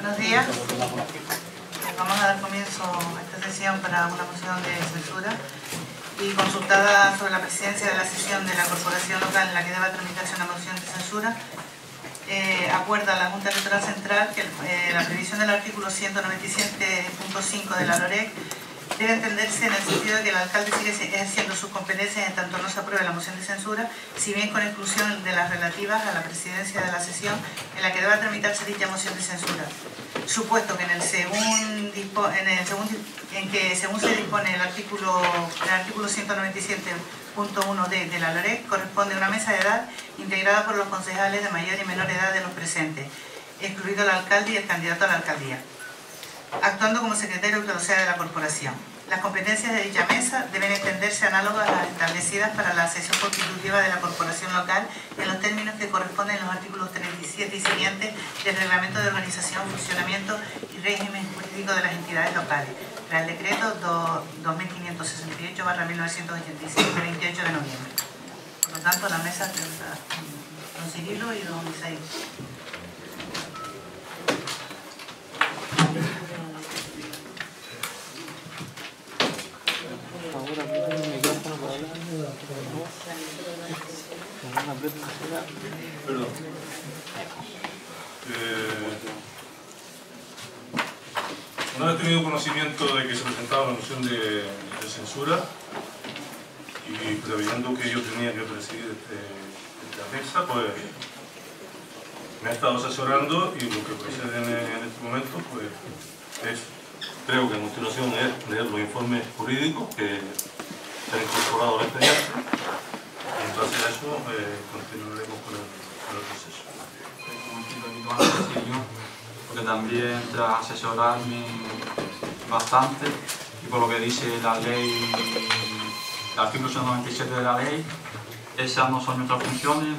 Buenos días. Vamos a dar comienzo a esta sesión para una moción de censura y consultada sobre la presidencia de la sesión de la corporación local en la que deba tramitarse una moción de censura. Acuerda la Junta Electoral Central que la previsión del artículo 197.5 de la LOREC debe entenderse en el sentido de que el alcalde sigue ejerciendo sus competencias en tanto no se apruebe la moción de censura, si bien con exclusión de las relativas a la presidencia de la sesión en la que deba tramitarse dicha moción de censura. Supuesto que en que según se dispone el artículo 197.1d de la LOREC, corresponde una mesa de edad integrada por los concejales de mayor y menor edad de los presentes, excluido el alcalde y el candidato a la alcaldía, actuando como secretario que lo sea de la corporación. Las competencias de dicha mesa deben entenderse análogas a las establecidas para la sesión constitutiva de la corporación local en los términos que corresponden en los artículos 37 y siguientes del Reglamento de Organización, Funcionamiento y Régimen Jurídico de las Entidades Locales, Real Decreto 2568/1986, de 28 de noviembre. Por lo tanto, la mesa presenta don Cirilo y don Isaí. Perdón. Una vez tenido conocimiento de que se presentaba una moción de censura y previendo que yo tenía que presidir esta mesa, pues me he estado asesorando y lo que procede en este momento pues es, creo que a continuación, es leer los informes jurídicos que se han incorporado al expediente. En base a eso continuaremos con el proceso. Porque también tras asesorarme bastante y por lo que dice la ley, el artículo 197 de la ley, esas no son nuestras funciones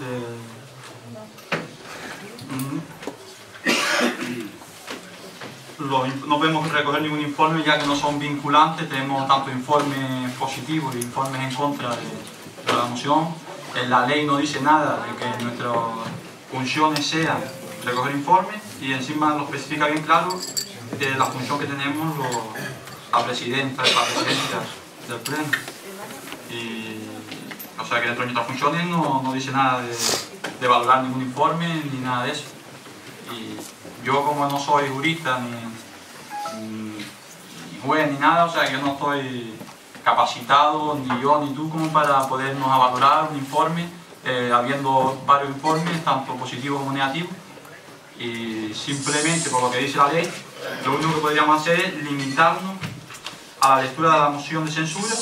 no podemos recoger ningún informe ya que no son vinculantes. Tenemos tanto informes positivos y informes en contra de la moción. En la ley no dice nada de que nuestras funciones sean recoger informes y encima lo especifica bien claro la función que tenemos la presidencia del pleno. O sea que dentro de nuestras funciones no dice nada de valorar ningún informe ni nada de eso. Y yo, como no soy jurista ni juez ni nada, o sea que yo no estoy capacitado, ni yo ni tú, como para podernos valorar un informe, habiendo varios informes, tanto positivos como negativos. Y simplemente por lo que dice la ley, lo único que podríamos hacer es limitarnos a la lectura de la moción de censura,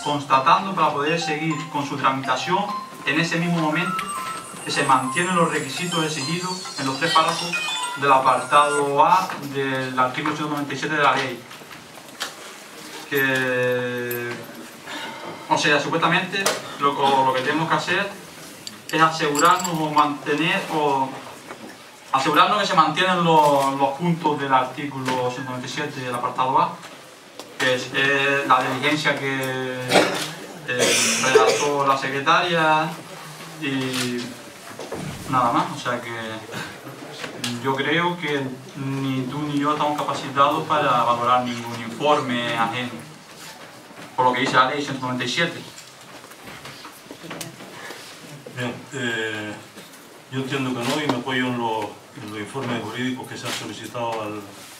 constatando para poder seguir con su tramitación en ese mismo momento que se mantienen los requisitos exigidos en los 3 párrafos del apartado A del artículo 197 de la ley. O sea, supuestamente lo que tenemos que hacer es asegurarnos asegurarnos que se mantienen los puntos del artículo 197 del apartado A, que es la diligencia que redactó la secretaria y nada más. O sea que yo creo que ni tú ni yo estamos capacitados para valorar ningún informe ajeno, por lo que dice la ley 197. Bien, yo entiendo que no y me apoyo en los informes jurídicos que se han solicitado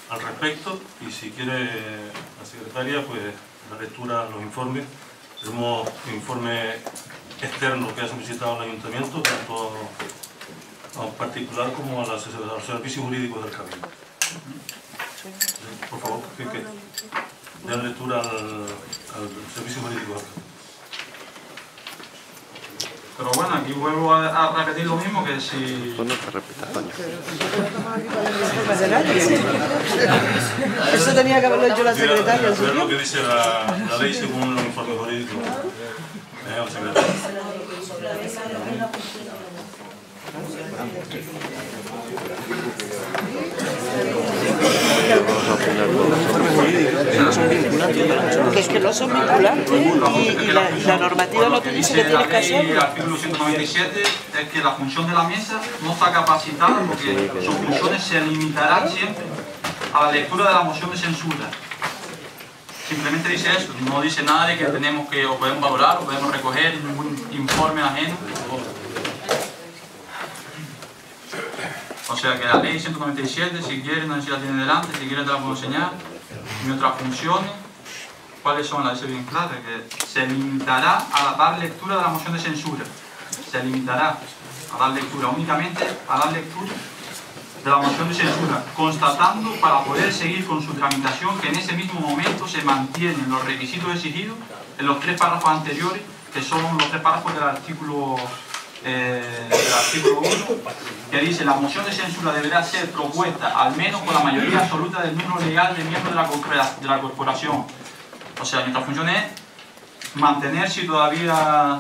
al respecto, y si quiere la secretaria, pues la lectura de los informes. Tenemos informes externos que ha solicitado el ayuntamiento, tanto a un particular como a los servicios jurídicos del Cabildo. Por favor, que den lectura al servicio jurídico del Cabildo. Pero bueno, aquí vuelvo a repetir lo mismo, que si... Eso tenía que haberlo hecho la secretaria. Es lo que dice la ley según los informes jurídicos. La secretaria. Vamos a poner los informes jurídicos, no son vinculantes. Que es que no son vinculantes y la normativa no te dice que tienes que hacerlo. El artículo 197 es que la función de la mesa no está capacitada porque sus funciones se limitarán siempre a la lectura de la moción de censura. Simplemente dice eso, no dice nada de que tenemos que o podemos valorar o podemos recoger ningún informe ajeno. O sea que la ley 197, si quieren, no sé si la tienen delante, si quieren te la puedo enseñar. Y otras funciones, ¿cuáles son? La dice bien clara, que se limitará a dar lectura de la moción de censura. Se limitará a dar lectura, únicamente a dar lectura de la moción de censura, constatando para poder seguir con su tramitación que en ese mismo momento se mantienen los requisitos exigidos en los 3 párrafos anteriores, que son los 3 párrafos del artículo 1, que dice: la moción de censura deberá ser propuesta al menos con la mayoría absoluta del número legal de miembros de la corporación. O sea, nuestra función es mantener, si todavía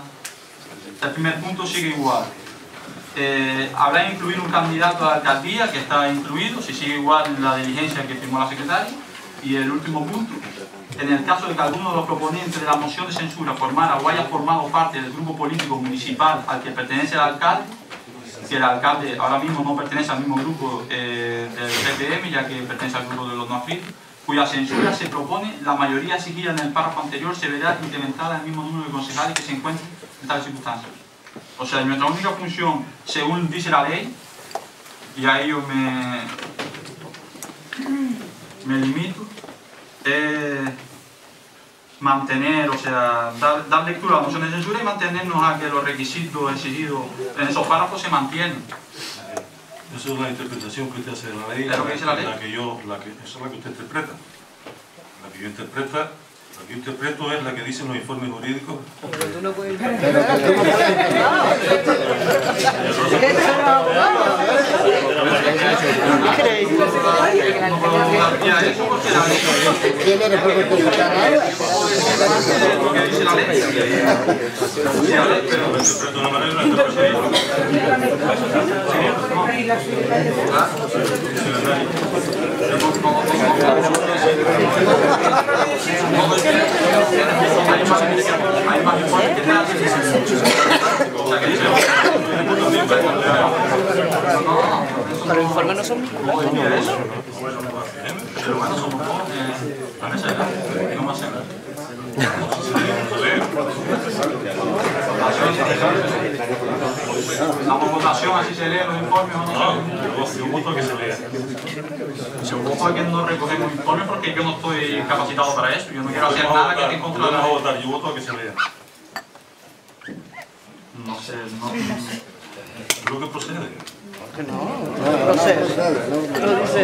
el primer punto sigue igual. Habrá incluir un candidato a la alcaldía, que está incluido, si sigue igual en la diligencia que firmó la secretaria. Y el último punto: en el caso de que alguno de los proponentes de la moción de censura formara o haya formado parte del grupo político municipal al que pertenece el alcalde, que el alcalde ahora mismo no pertenece al mismo grupo del PPM, ya que pertenece al grupo de los no adscritos, cuya censura se propone, la mayoría exigida en el párrafo anterior se verá incrementada en el mismo número de concejales que se encuentren en tales circunstancias. O sea, nuestra única función, según dice la ley, y a ello me limito, es mantener, o sea, dar lectura a la moción de censura y mantenernos a que los requisitos exigidos en esos párrafos se mantienen. Esa es la interpretación que usted hace de la ley. ¿Es lo que dice la ley? Esa es la que usted interpreta. La que yo interpreto es la que dicen los informes jurídicos. Pero tú no puedes No podemos cambiar eso porque la ley lo que dice la ley. Sí, la ley, pero Lo interpreto de una manera y lo interpreto de otra. hay más informes que te hacen. O sea, que dice, Pero los informes no son vinculantes. pero bueno, somos dos la mesa de edad. ¿Cómo hacemos? Damos votación, así se leen los informes o no. Yo voto a que se lea. Yo voto a que no recogemos informes porque yo no estoy capacitado para eso. Yo no quiero hacer nada que esté en contra de la Vamos a ley. votar, yo voto a que se lea. No sé, no. Creo que procede. No sé. No dice.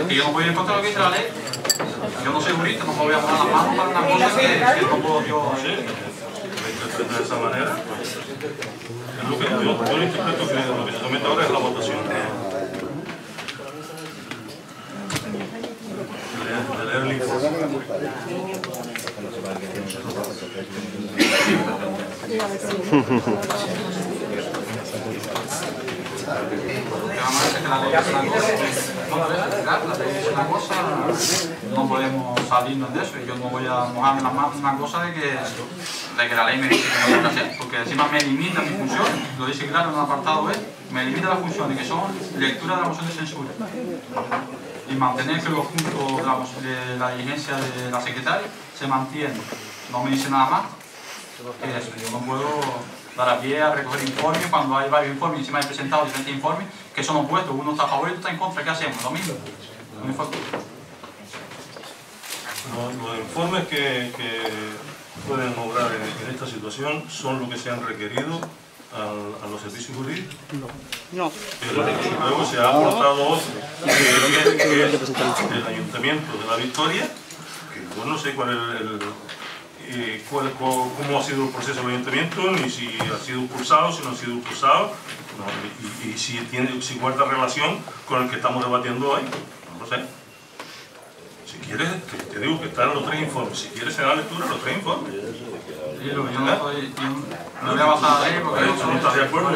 Que yo no voy a ir en contra de lo que dice la ley. Yo no soy jurista, no me voy a poner las manos para una cosa que no puedo yo hacer. La interpreta de esa manera. Es lo que yo lo interpreto que lo que se somete ahora es la votación. De leer el informe. No podemos salirnos de eso y yo no voy a mojarme las manos en una cosa de que la ley me dice que no tengo que hacer, porque encima me limita mi función, lo dice claro en un apartado B, me limita las funciones que son lectura de la moción de censura y mantener que los puntos de la diligencia de la secretaria se mantienen. No me dice nada más que eso. Yo no puedo dar a pie a recoger informes cuando hay varios informes, encima he presentado diferentes informes que son opuestos, uno está a favor y otro está en contra. ¿Qué hacemos? Lo mismo. Los informes que pueden obrar en esta situación son los que se han requerido a los servicios jurídicos. No. Pero luego se ha aportado otro, que es el Ayuntamiento de La Victoria, que yo no sé cómo ha sido el proceso del Ayuntamiento, ni si ha sido cursado, si no ha sido cursado, y si guarda relación con el que estamos debatiendo hoy, no lo sé. Si quieres, te digo que están los 3 informes. Si quieres, se da lectura los 3 informes. Yo no voy a basar la ley porque ¿No estás de acuerdo?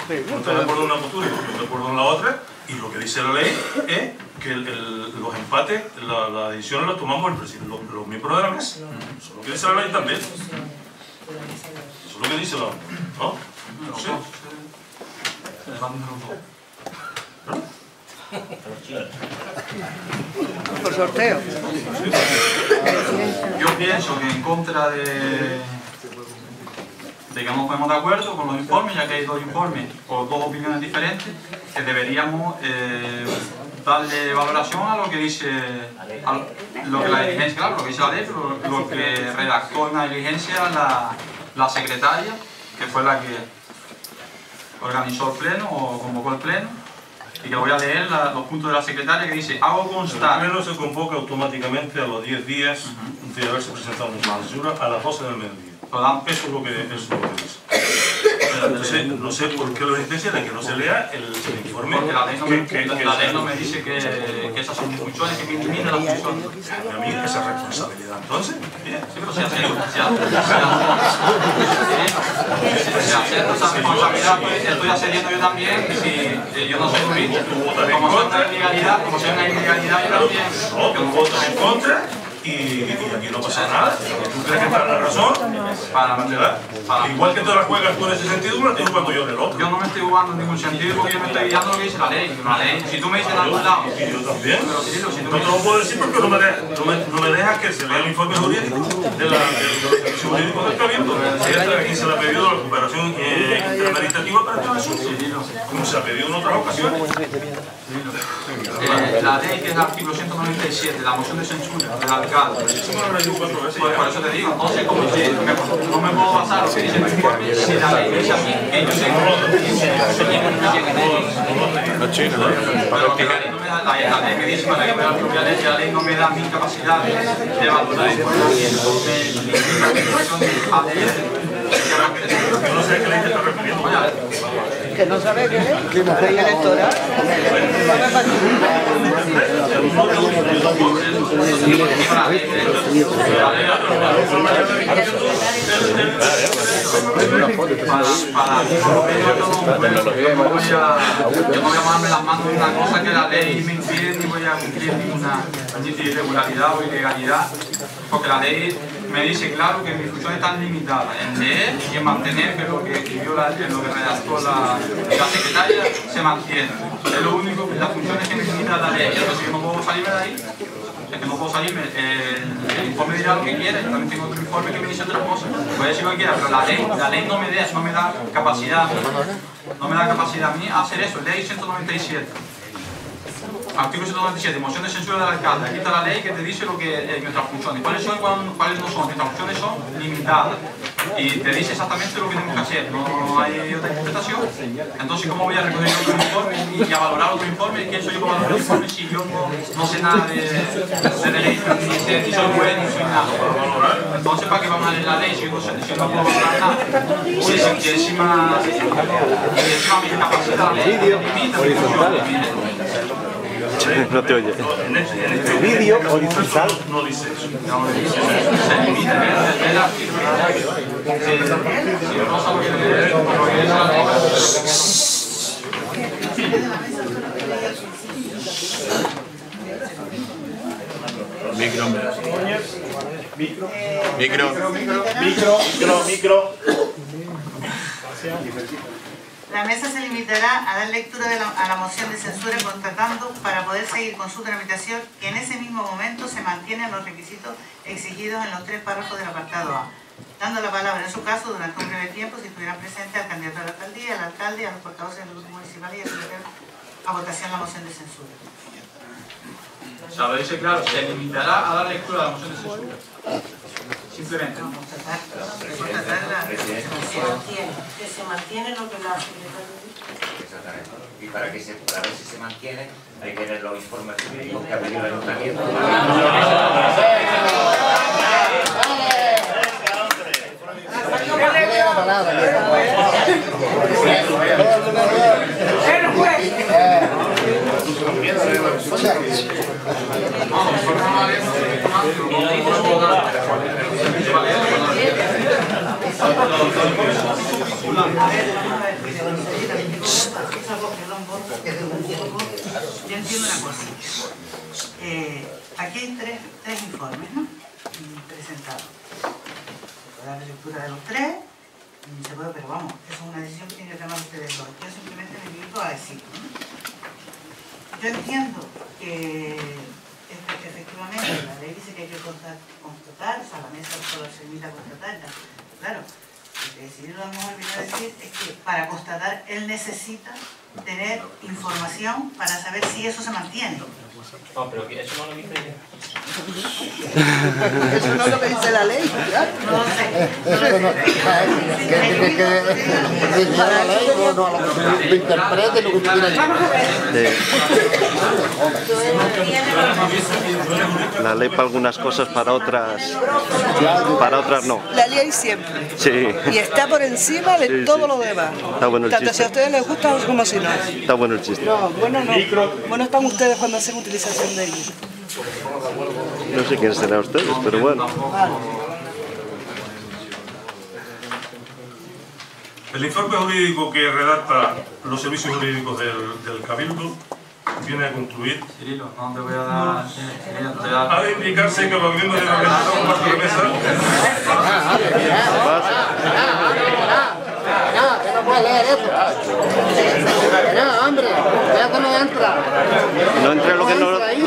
no está de acuerdo en una postura y no está de acuerdo en la otra, y lo que dice la ley es que los empates, las decisiones las tomamos el presidente, los miembros de la mesa. Eso es lo que dice la ley también. Eso es lo que dice la ley, ¿no? ¿Sí? Por sorteo. Yo pienso que en contra de que no nos ponemos de acuerdo con los informes, ya que hay dos informes o dos opiniones diferentes, que deberíamos darle valoración a lo que dice lo que la diligencia, claro, lo que dice la ley, lo que redactó en la diligencia la secretaria, que fue la que organizó el pleno o convocó el pleno, y que voy a leer los puntos de la secretaria, que dice: hago constar. El pleno se convoca automáticamente a los 10 días de haberse presentado una censura a las 12 del mediodía. Eso es lo que dice. Entonces, no sé por qué la insistencia de que no se lea el informe. Porque la ley no me dice que esas son mis funciones, que me eliminen las funciones. A mí esa responsabilidad. Entonces, bien. Sí, pero si acepto esa responsabilidad, pues estoy accediendo yo también. Si yo no soy jurista, como soy una ilegalidad, yo también. No, que votas en contra. Y aquí no pasa nada. ¿Tú crees que está en la razón? Igual que todas las juegas tú en ese sentido, me la estoy jugando yo en el otro. Yo no me estoy jugando en ningún sentido porque yo me estoy guiando lo que dice la ley. Si tú me dices de algún lado. Y yo también. No te lo puedo decir porque no me dejas que se lea el informe jurídico del servicio jurídico del Cabildo. Aquí se le ha pedido la recuperación intermeditativa para este asunto, como se ha pedido en otras ocasiones. La ley, que es el artículo 197, la moción de censura del alcalde. Pues por eso te digo, no sé cómo decir, no me puedo basar en lo que dice el informe si la ley dice así, que yo sé la ley me dice para que vea la propia ley, la ley no me da mi capacidad de evaluar el informe. Yo no sé a qué ley te estás refiriendo. Que no sabe qué es, ley electoral. Yo no voy a mojarme las manos de una cosa que la ley me impide, ni voy a cumplir ninguna irregularidad o ilegalidad, porque la ley me dice claro que mis funciones están limitadas en leer y en mantener, que es lo que escribió lo que redactó la secretaria, se mantiene. Es lo único, las funciones que me limita la ley. Entonces yo no puedo salirme de ahí, es que no puedo salirme. El informe dirá lo que quiera, yo también tengo otro informe que me dice otra cosa. Puede decir lo que quiera, pero la ley no me da capacidad a mí a hacer eso. Ley 197. Artículo 197, moción de censura del alcalde. Aquí está la ley que te dice lo que nuestras funciones. ¿Cuáles son y cuáles no son? Nuestras funciones son limitadas. Y te dice exactamente lo que tenemos que hacer. No hay otra interpretación. Entonces, ¿cómo voy a recoger otro informe y a valorar otro informe? ¿Quién soy yo para valorar otro informe si yo no sé nada de derecho, ni soy juez, ni soy nada? Entonces, ¿para qué vamos a leer la ley si yo no puedo valorar nada? Y encima mi capacidad me limita. No te oye. El vídeo horizontal no dice eso. Micro. La mesa se limitará a dar lectura a la moción de censura, constatando, para poder seguir con su tramitación, que en ese mismo momento se mantienen los requisitos exigidos en los 3 párrafos del apartado A, dando la palabra en su caso durante un breve tiempo si estuvieran presentes al candidato a la alcaldía, al alcalde, a los portavoces del grupo municipal y a someter a votación la moción de censura. O sea, lo dice claro, se limitará a dar lectura a la moción de censura. Simplemente. Que se mantiene lo que la secretaria dice. Exactamente. Y para ver si se mantiene, hay que ver los informes jurídicos que ha pedido el ayuntamiento. cosa, perdón, yo entiendo una cosa. Aquí hay tres informes, ¿no? Presentados. Se puede dar lectura de los tres, se puede, pero vamos, eso es una decisión que tienen que tomar ustedes dos. Yo simplemente me limito a decir, ¿no? Yo entiendo que efectivamente la ley dice que hay que constatar, o sea, la mesa solo se limita a constatar, claro. Lo que sí lo hemos olvidado decir es que para constatar él necesita tener información para saber si eso se mantiene. No, pero que eso no lo dice ella. Eso no es lo que dice la ley, claro. No lo sé. Que la ley no lo interprete lo que tú quieras decir. La ley para algunas cosas, para otras no. La ley siempre. Sí. Y está por encima de todo lo demás. Está bueno el Tanto si a chiste. ustedes les gusta como si no. Está bueno el chiste. No, bueno no. Bueno están ustedes cuando hacen utilización de ellos. No sé quién será ustedes, pero bueno. El informe jurídico que redacta los servicios jurídicos del Cabildo viene a concluir. Cirilo, no te voy a dar... Cirilo, te da... Ha de indicarse que los miembros de la organización cuarto de mesa. Ya, que no puedes leer eso. Ya, hombre, ya que no entra. No entre lo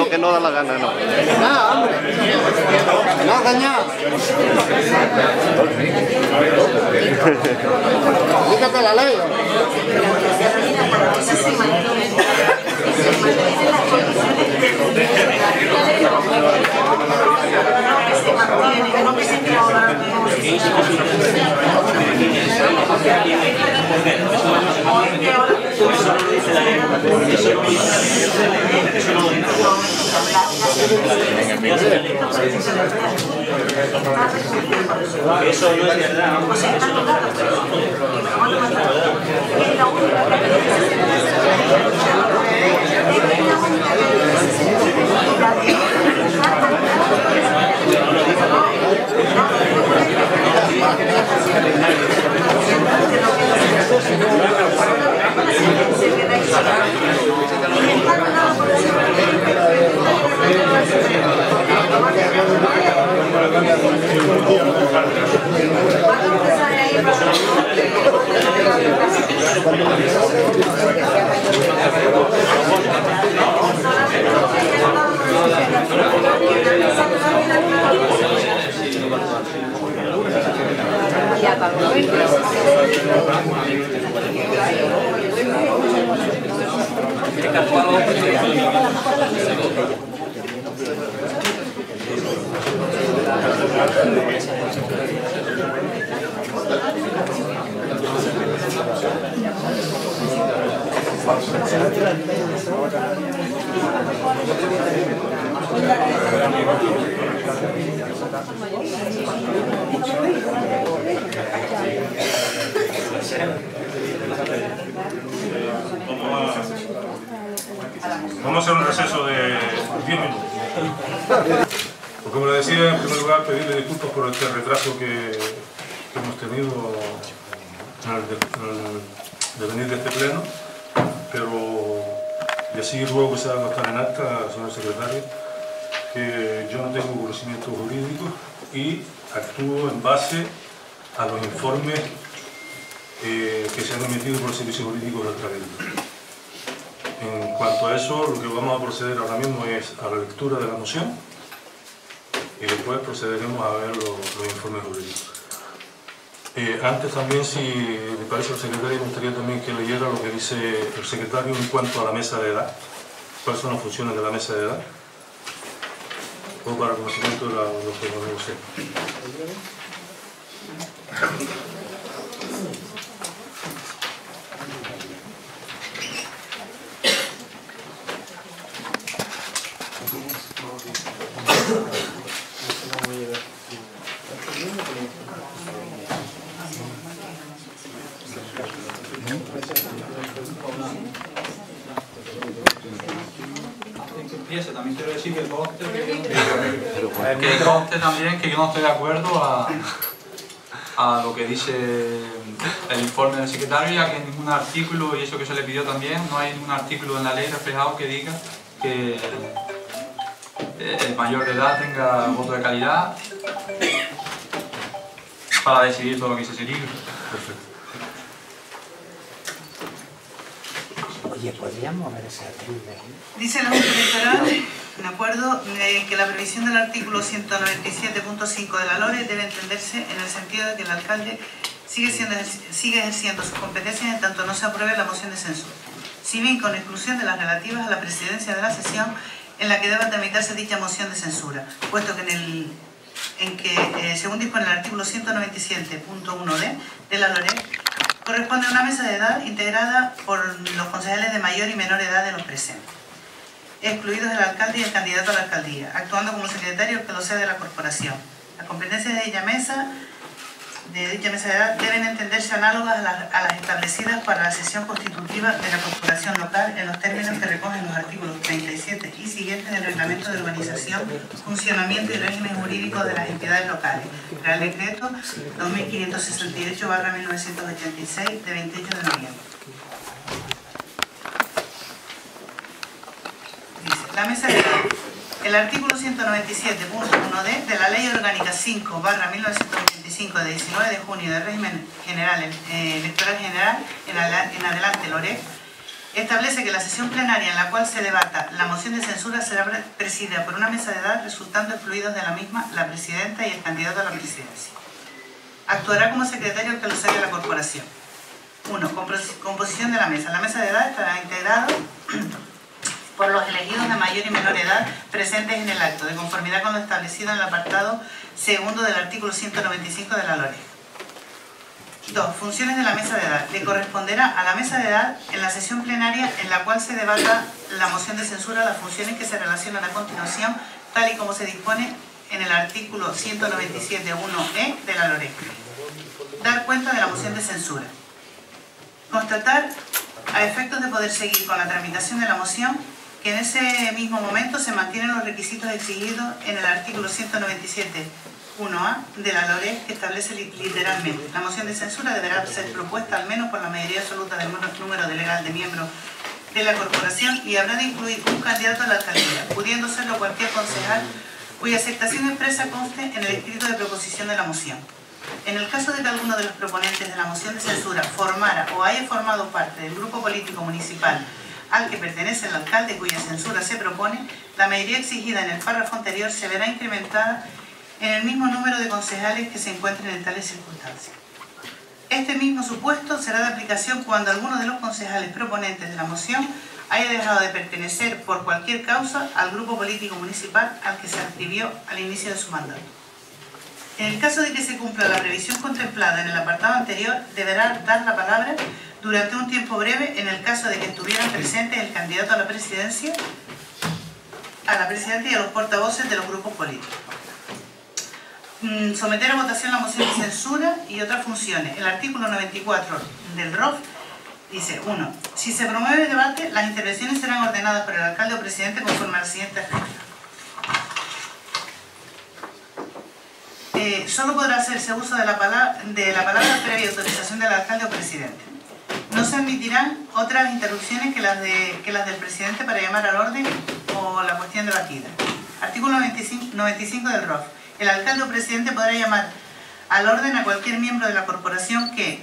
que no da la gana, no. Ya, hombre. No, caña. Dígate la ley. Eso no es verdad. Vamos a hacer un receso de 10 minutos. Pues como le decía, en primer lugar, pedirle disculpas por este retraso que hemos tenido en el devenir de este pleno, pero y así ruego que se haga constar en acta, señor secretario, que yo no tengo conocimiento jurídico y actúo en base a los informes que se han emitido por el Servicio Jurídico del Cabildo. En cuanto a eso, lo que vamos a proceder ahora mismo es a la lectura de la moción y después procederemos a ver los informes jurídicos. Antes también, si le parece al secretario, me gustaría también que leyera lo que dice el secretario en cuanto a la mesa de edad. ¿Cuáles son las funciones de la mesa de edad? O para conocimiento de lo que no sé. También quiero decir que conste también que yo no estoy de acuerdo a a lo que dice el informe del secretario, ya que en ningún artículo, y eso que se le pidió también, no hay ningún artículo en la ley reflejado que diga que el mayor de edad tenga voto de calidad para decidir todo lo que dice ese libro. Perfecto. Oye, ¿podríamos ver ese artículo? Dice la Junta Electoral, de acuerdo, que la previsión del artículo 197.5 de la LORE debe entenderse en el sentido de que el alcalde sigue ejerciendo sus competencias en tanto no se apruebe la moción de censura, si bien con exclusión de las relativas a la presidencia de la sesión en la que deba tramitarse dicha moción de censura, puesto que según dispone el artículo 197.1d de la LORE, corresponde a una mesa de edad integrada por los concejales de mayor y menor edad de los presentes, excluidos el alcalde y el candidato a la alcaldía, actuando como secretario el que lo sea de la corporación. Las competencias de dicha mesa de edad deben entenderse análogas a las establecidas para la sesión constitutiva de la corporación local en los términos que recogen los artículos 37 y siguientes del Reglamento de Organización, Funcionamiento y Régimen Jurídico de las Entidades Locales, Real Decreto 2568/1986 de 28 de noviembre. Dice, la mesa de edad. El artículo 197.1d de la Ley Orgánica 5/1985 de 19 de junio del Régimen Electoral General en adelante LORE establece que la sesión plenaria en la cual se debata la moción de censura será presidida por una mesa de edad, resultando excluidos de la misma la presidenta y el candidato a la presidencia. Actuará como secretario el que lo sea de la corporación. 1. Composición de la mesa. La mesa de edad estará integrada por los elegidos de mayor y menor edad presentes en el acto, de conformidad con lo establecido en el apartado segundo del artículo 195 de la LORE. 2. Funciones de la mesa de edad. Le corresponderá a la mesa de edad, en la sesión plenaria en la cual se debata la moción de censura, las funciones que se relacionan a continuación, tal y como se dispone en el artículo 197.1e de la LORE. Dar cuenta de la moción de censura. Constatar, a efectos de poder seguir con la tramitación de la moción, que en ese mismo momento se mantienen los requisitos exigidos en el artículo 197.1a de la LORE, que establece literalmente: la moción de censura deberá ser propuesta al menos por la mayoría absoluta del número legal de miembros de la corporación y habrá de incluir un candidato a la alcaldía, pudiendo serlo cualquier concejal cuya aceptación expresa conste en el escrito de proposición de la moción. En el caso de que alguno de los proponentes de la moción de censura formara o haya formado parte del grupo político municipal al que pertenece el alcalde cuya censura se propone, la mayoría exigida en el párrafo anterior se verá incrementada en el mismo número de concejales que se encuentren en tales circunstancias. Este mismo supuesto será de aplicación cuando alguno de los concejales proponentes de la moción haya dejado de pertenecer por cualquier causa al grupo político municipal al que se adscribió al inicio de su mandato. En el caso de que se cumpla la previsión contemplada en el apartado anterior, deberá dar la palabra durante un tiempo breve en el caso de que estuvieran presentes el candidato a la presidencia y a los portavoces de los grupos políticos. Someter a votación la moción de censura y otras funciones. El artículo 94 del ROF dice: 1. Si se promueve el debate, las intervenciones serán ordenadas por el alcalde o presidente conforme a la siguiente regla. Solo podrá hacerse uso de la palabra previa autorización del alcalde o presidente. No se admitirán otras interrupciones que las del presidente para llamar al orden o la cuestión debatida. Artículo 95 del ROF. El alcalde o presidente podrá llamar al orden a cualquier miembro de la corporación que: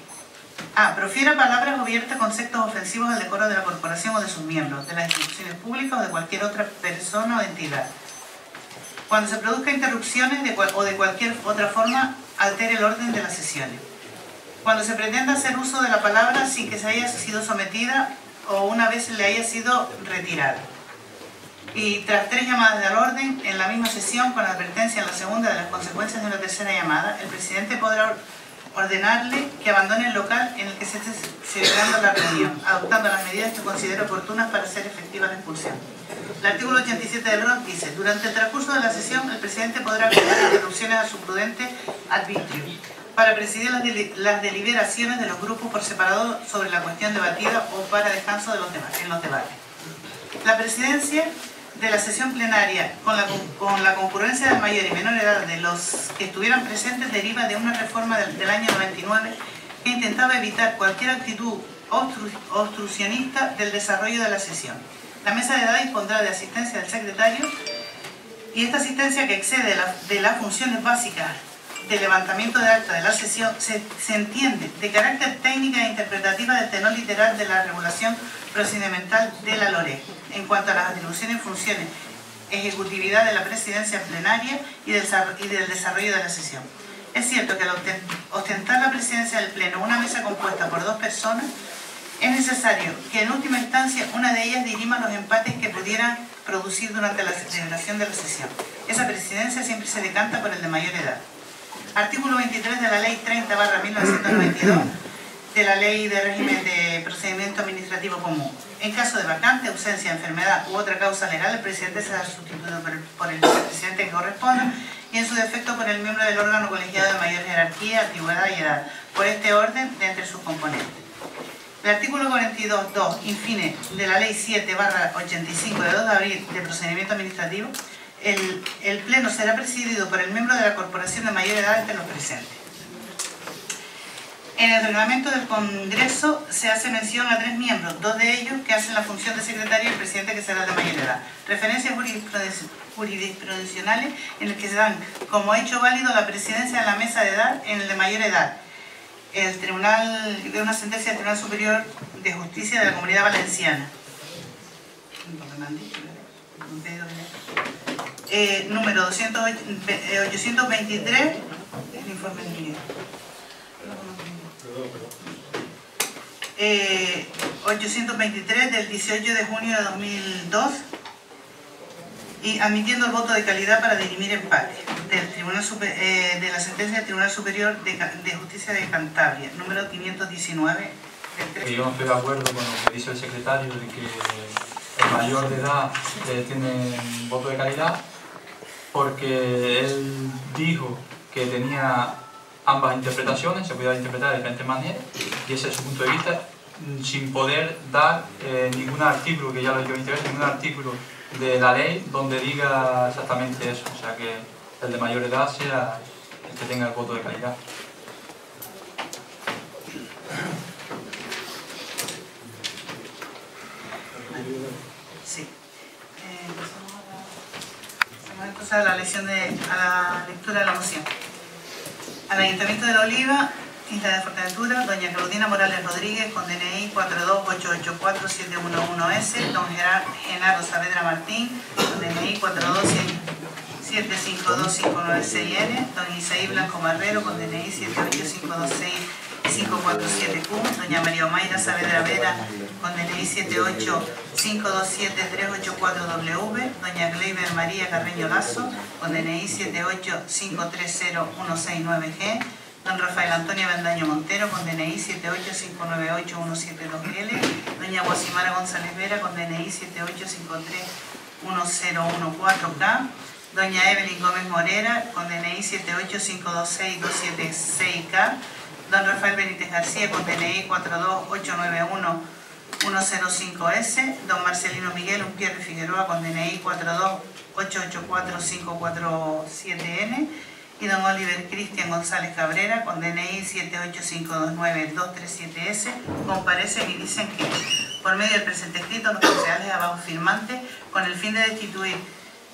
a. Profiera palabras o vierta conceptos ofensivos al decoro de la corporación o de sus miembros, de las instituciones públicas o de cualquier otra persona o entidad. Cuando se produzcan interrupciones o de cualquier otra forma altere el orden de las sesiones. Cuando se pretenda hacer uso de la palabra sin que se haya sido sometida o una vez le haya sido retirada. Y tras 3 llamadas al orden en la misma sesión, con advertencia en la segunda de las consecuencias de una tercera llamada, el presidente podrá ordenarle que abandone el local en el que se esté celebrando la reunión, adoptando las medidas que considere oportunas para hacer efectiva la expulsión. El artículo 87 del ROC dice: durante el transcurso de la sesión, el presidente podrá acordar interrupciones a su prudente arbitrio para presidir las deliberaciones de los grupos por separado sobre la cuestión debatida o para descanso en los debates. La presidencia de la sesión plenaria con la concurrencia de mayor y menor edad de los que estuvieran presentes deriva de una reforma del año 99 que intentaba evitar cualquier actitud obstruccionista del desarrollo de la sesión. La mesa de edad dispondrá de asistencia del secretario y esta asistencia, que excede de las funciones básicas de levantamiento de acta de la sesión, se entiende de carácter técnica e interpretativa del tenor literal de la regulación procedimental de la LOREG en cuanto a las atribuciones y funciones, ejecutividad de la presidencia plenaria y del desarrollo de la sesión. Es cierto que al ostentar la presidencia del Pleno una mesa compuesta por 2 personas, es necesario que en última instancia una de ellas dirima los empates que pudieran producir durante la celebración de la sesión. Esa presidencia siempre se decanta por el de mayor edad. Artículo 23 de la Ley 30/1992 de la Ley de Régimen de Procedimiento Administrativo Común. En caso de vacante, ausencia, enfermedad u otra causa legal, el presidente será sustituido por el vicepresidente que corresponda y en su defecto por el miembro del órgano colegiado de mayor jerarquía, antigüedad y edad, por este orden de entre sus componentes. El artículo 42.2, infine, de la Ley 7/85 de 2 de abril de Procedimiento Administrativo, el Pleno será presidido por el miembro de la Corporación de mayor edad entre los presentes. En el reglamento del Congreso se hace mención a 3 miembros, 2 de ellos que hacen la función de secretario y el presidente que será de mayor edad. Referencias jurisprudenciales en las que se dan como hecho válido la presidencia de la mesa de edad en el de mayor edad. El tribunal, de una sentencia del Tribunal Superior de Justicia de la Comunidad Valenciana. Número 823, el informe de Miguel. 823 del 18 de junio de 2002 y admitiendo el voto de calidad para dirimir empate del Tribunal de la sentencia del Tribunal Superior de Justicia de Cantabria, número 519. Yo no estoy de acuerdo con lo que dice el secretario de que el mayor de edad tiene voto de calidad, porque él dijo que tenía ambas interpretaciones, se podía interpretar de diferentes maneras, y ese es su punto de vista, sin poder dar ningún artículo, que ya lo he dicho, ningún artículo de la ley donde diga exactamente eso, o sea que el de mayor edad sea el que tenga el voto de calidad. Sí. Vamos a pasar a la lectura de la moción. Al Ayuntamiento de La Oliva, Isla de Fuerteventura, doña Claudina Morales Rodríguez, con DNI 42884-711S, don Genaro Saavedra Martín, con DNI 427525996N, don Isaí Blanco Marrero, con DNI 78526-547Q, doña María Omaira Saavedra Vera, con DNI 785273884W, doña Gleyber María Carreño Lazo, con DNI 78530169169G, don Rafael Antonio Bendaño Montero, con DNI 785981722L, doña Guasimara González Vera, con DNI 785311014K, doña Evelyn Gómez Morera, con DNI 785262761K, don Rafael Benítez García, con DNI 42891-105S, don Marcelino Miguel Umpierre Figueroa, con DNI 42884-547N, y don Oliver Cristian González Cabrera, con DNI 78529-237S, comparecen y dicen que, por medio del presente escrito, los concejales abajo firmantes, con el fin de destituir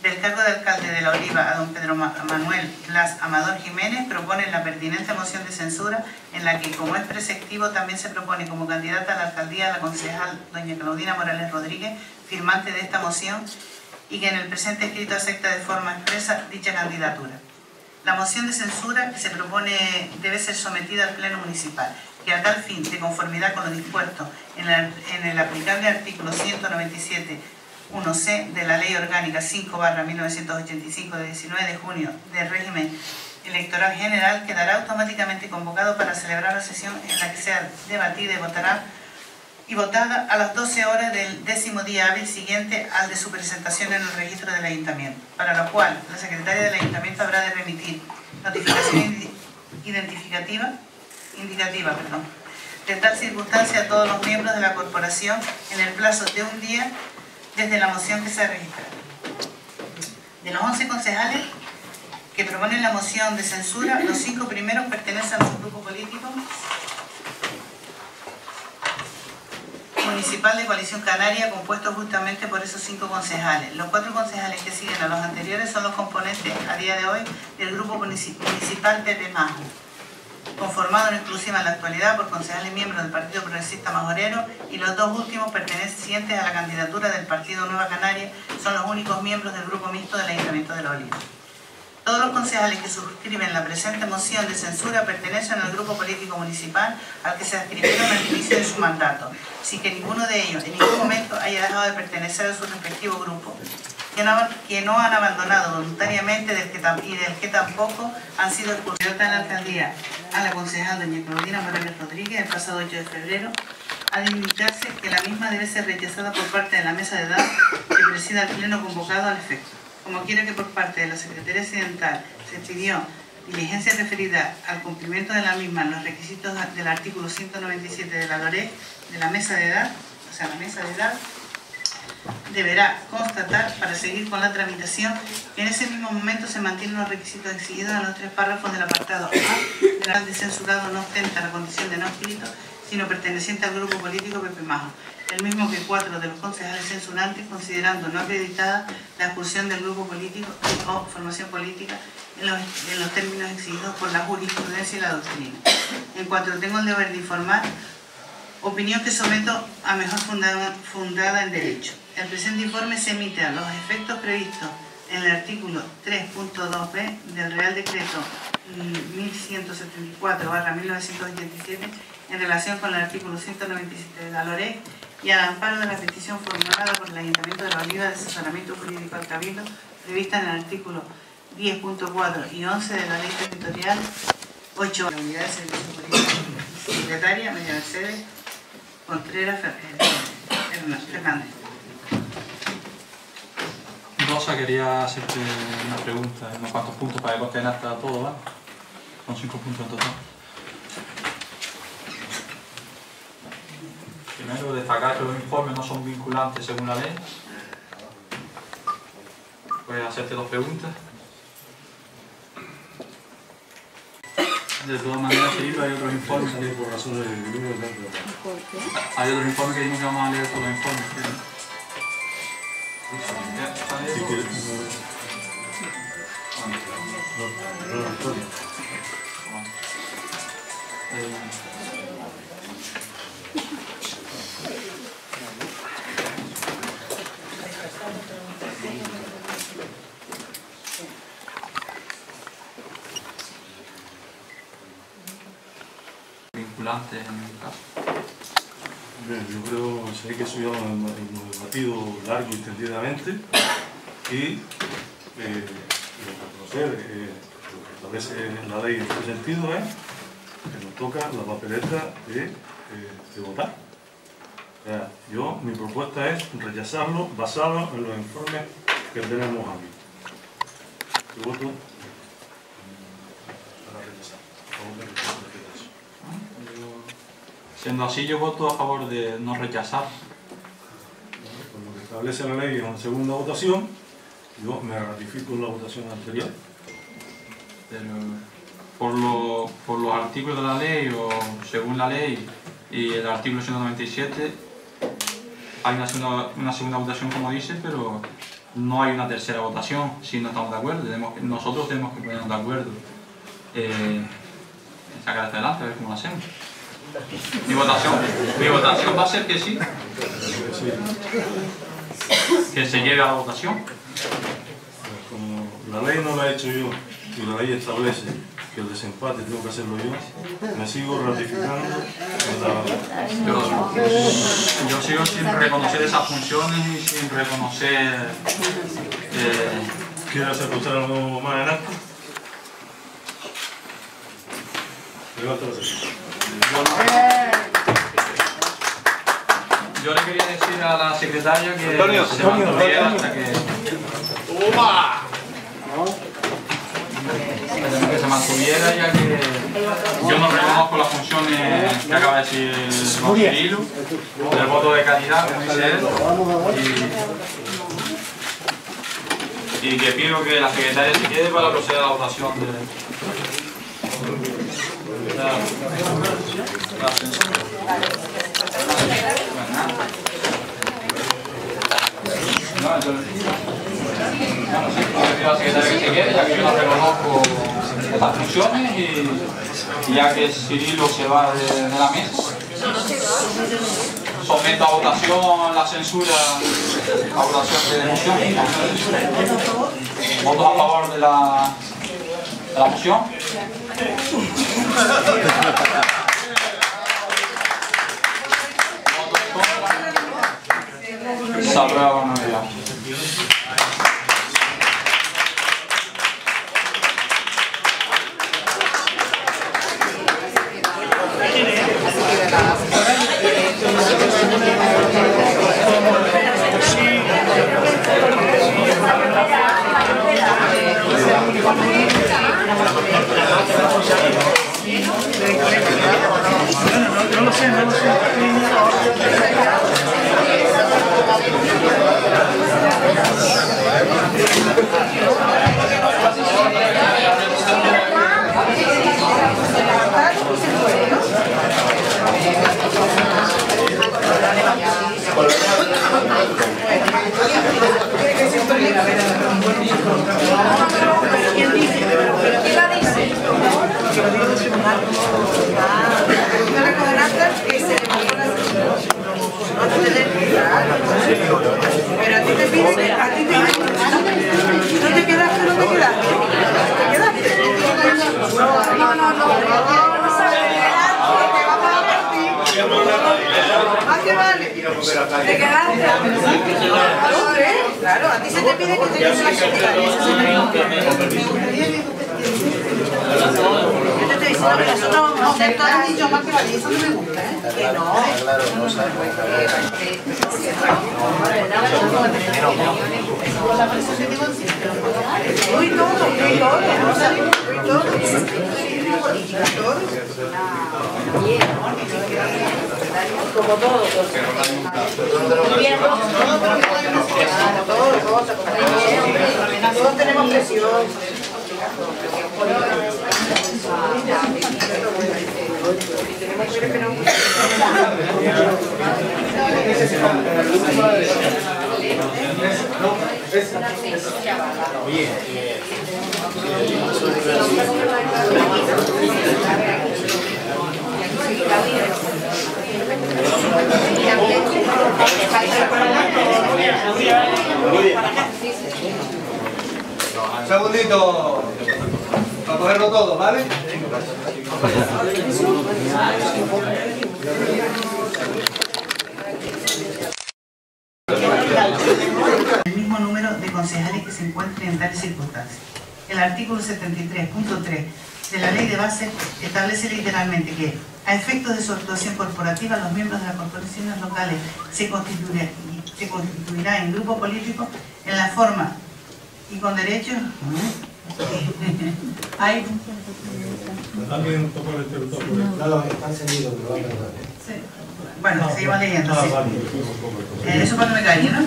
del cargo de alcalde de La Oliva a don Pedro Manuel Blas Amador Jiménez, proponen la pertinente moción de censura, en la que, como es preceptivo, también se propone como candidata a la alcaldía a la concejal doña Claudina Morales Rodríguez, firmante de esta moción, y que en el presente escrito acepta de forma expresa dicha candidatura. La moción de censura que se propone debe ser sometida al Pleno Municipal, que a tal fin, de conformidad con lo dispuesto en el aplicable artículo 197.1c de la Ley Orgánica 5/1985 de 19 de junio del Régimen Electoral General, quedará automáticamente convocado para celebrar la sesión en la que sea debatida y votada a las 12 horas del 10º día hábil siguiente al de su presentación en el registro del Ayuntamiento, para lo cual la secretaria del Ayuntamiento habrá de remitir notificación indicativa de tal circunstancia a todos los miembros de la corporación en el plazo de un día desde la moción que se ha registrado. De los 11 concejales que proponen la moción de censura, los 5 primeros pertenecen a un grupo político municipal de Coalición Canaria, compuesto justamente por esos 5 concejales. Los 4 concejales que siguen a los anteriores son los componentes a día de hoy del grupo municipal Pepe Majo, conformado en exclusiva en la actualidad por concejales miembros del Partido Progresista Majorero, y los 2 últimos pertenecientes a la candidatura del Partido Nueva Canaria son los únicos miembros del grupo mixto del Ayuntamiento de La Oliva. Todos los concejales que suscriben la presente moción de censura pertenecen al grupo político municipal al que se adscribieron al inicio de su mandato, sin que ninguno de ellos en ningún momento haya dejado de pertenecer a su respectivo grupo, que no han abandonado voluntariamente y del que tampoco han sido expulsados de la alcaldía a la concejal doña Claudina Morales Rodríguez el pasado 8 de febrero, ha de indicarse que la misma debe ser rechazada por parte de la mesa de edad que presida el pleno convocado al efecto. Como quiera que por parte de la Secretaría Accidental se pidió diligencia referida al cumplimiento de la misma en los requisitos del artículo 197 de la LOREC de la mesa de edad, o sea, la mesa de edad deberá constatar para seguir con la tramitación que en ese mismo momento se mantienen los requisitos exigidos en los 3 párrafos del apartado A del acta de censurado, no ostenta la condición de no escrito, sino perteneciente al grupo político Pepe Majo, el mismo que 4 de los concejales censurantes, considerando no acreditada la expulsión del grupo político o formación política en los términos exigidos por la jurisprudencia y la doctrina. En cuanto tengo el deber de informar, opinión que someto a mejor fundada en derecho. El presente informe se emite a los efectos previstos en el artículo 3.2b del Real Decreto 1174/1987 en relación con el artículo 197 de la LOREC y al amparo de la petición formulada por el Ayuntamiento de La Oliva de asesoramiento jurídico al Cabildo prevista en el artículo 10.4 y 11 de la Ley Territorial 8 de la Unidad de Servicio Jurídico. Secretaria María Mercedes Contreras Fernández. Rosa, quería hacerte una pregunta, unos cuantos puntos para que contenga hasta todo, ¿vale? Son 5 puntos en total. Primero, destacar que los informes no son vinculantes según la ley. Puedes hacerte 2 preguntas. De todas maneras, sí, hay otros informes que por razones de hay otros informes que dijimos que vamos a leer todos los informes. Vinculantes en el caso. Bien, yo creo sé que eso ya lo hemos debatido largo y extendidamente y reconocer lo que establece la ley en este sentido es que nos toca la papeleta de votar. O sea, mi propuesta es rechazarlo basado en los informes que tenemos aquí. Yo voto para rechazar. Siendo así, yo voto a favor de no rechazar. Con lo que establece la ley en la segunda votación, yo me ratifico en la votación anterior. Pero por los artículos de la ley o según la ley y el artículo 197 hay una segunda votación, como dice, pero no hay una tercera votación si no estamos de acuerdo. Nosotros tenemos que ponernos de acuerdo en sacar hacia adelante, a ver cómo lo hacemos. Mi votación va a ser que sí, que se lleve a la votación. Como la ley no la he hecho yo y la ley establece que el desempate tengo que hacerlo yo, me sigo ratificando en la... Yo sigo sin reconocer esas funciones y sin reconocer... ¿Quieres escuchar algo más en acto? Levanta la sesión. Yo le quería decir a la secretaria que se mantuviera hasta que... Que se mantuviera, ya que yo no reconozco las funciones que acaba de decir el Cirilo, del voto de calidad, como dice él, y que pido que la secretaria se quede para proceder a la votación de la censura. No, yo sí, pido a la secretaria que se quede, ya que yo no reconozco estas funciones y ya que Cirilo se va de la mesa. Someto a votación la censura, a votación de moción. ¿Votos a favor de la moción? ¿Votos en contra? Se aprueba por unanimidad. Pero a ti te piden, ¿no te quedaste? ¿No te quedaste? ¿Te quedaste? ¿Qué vale? ¿Te quedaste? Claro, a ti se te pide que te quedes en la yo te estoy diciendo que nosotros no te has dicho más que vale, eso no me gusta, ¿eh? Que no. Claro, no sabemos. Uy, todo, no salimos, todo. Como todo. Todos tenemos presión. Un segundito para cogerlo todo, ¿vale? El mismo número de concejales que se encuentren en tales circunstancias. El artículo 73.3 de la Ley de Base establece literalmente que, a efectos de su actuación corporativa, los miembros de las corporaciones locales se constituirán en grupo político en la forma y con derechos. Hay. Alguien tocó el interruptor. No, está encendido, pero va a perder. Sí. Bueno, seguimos leyendo. Sí. Eso cuando me caí, ¿no?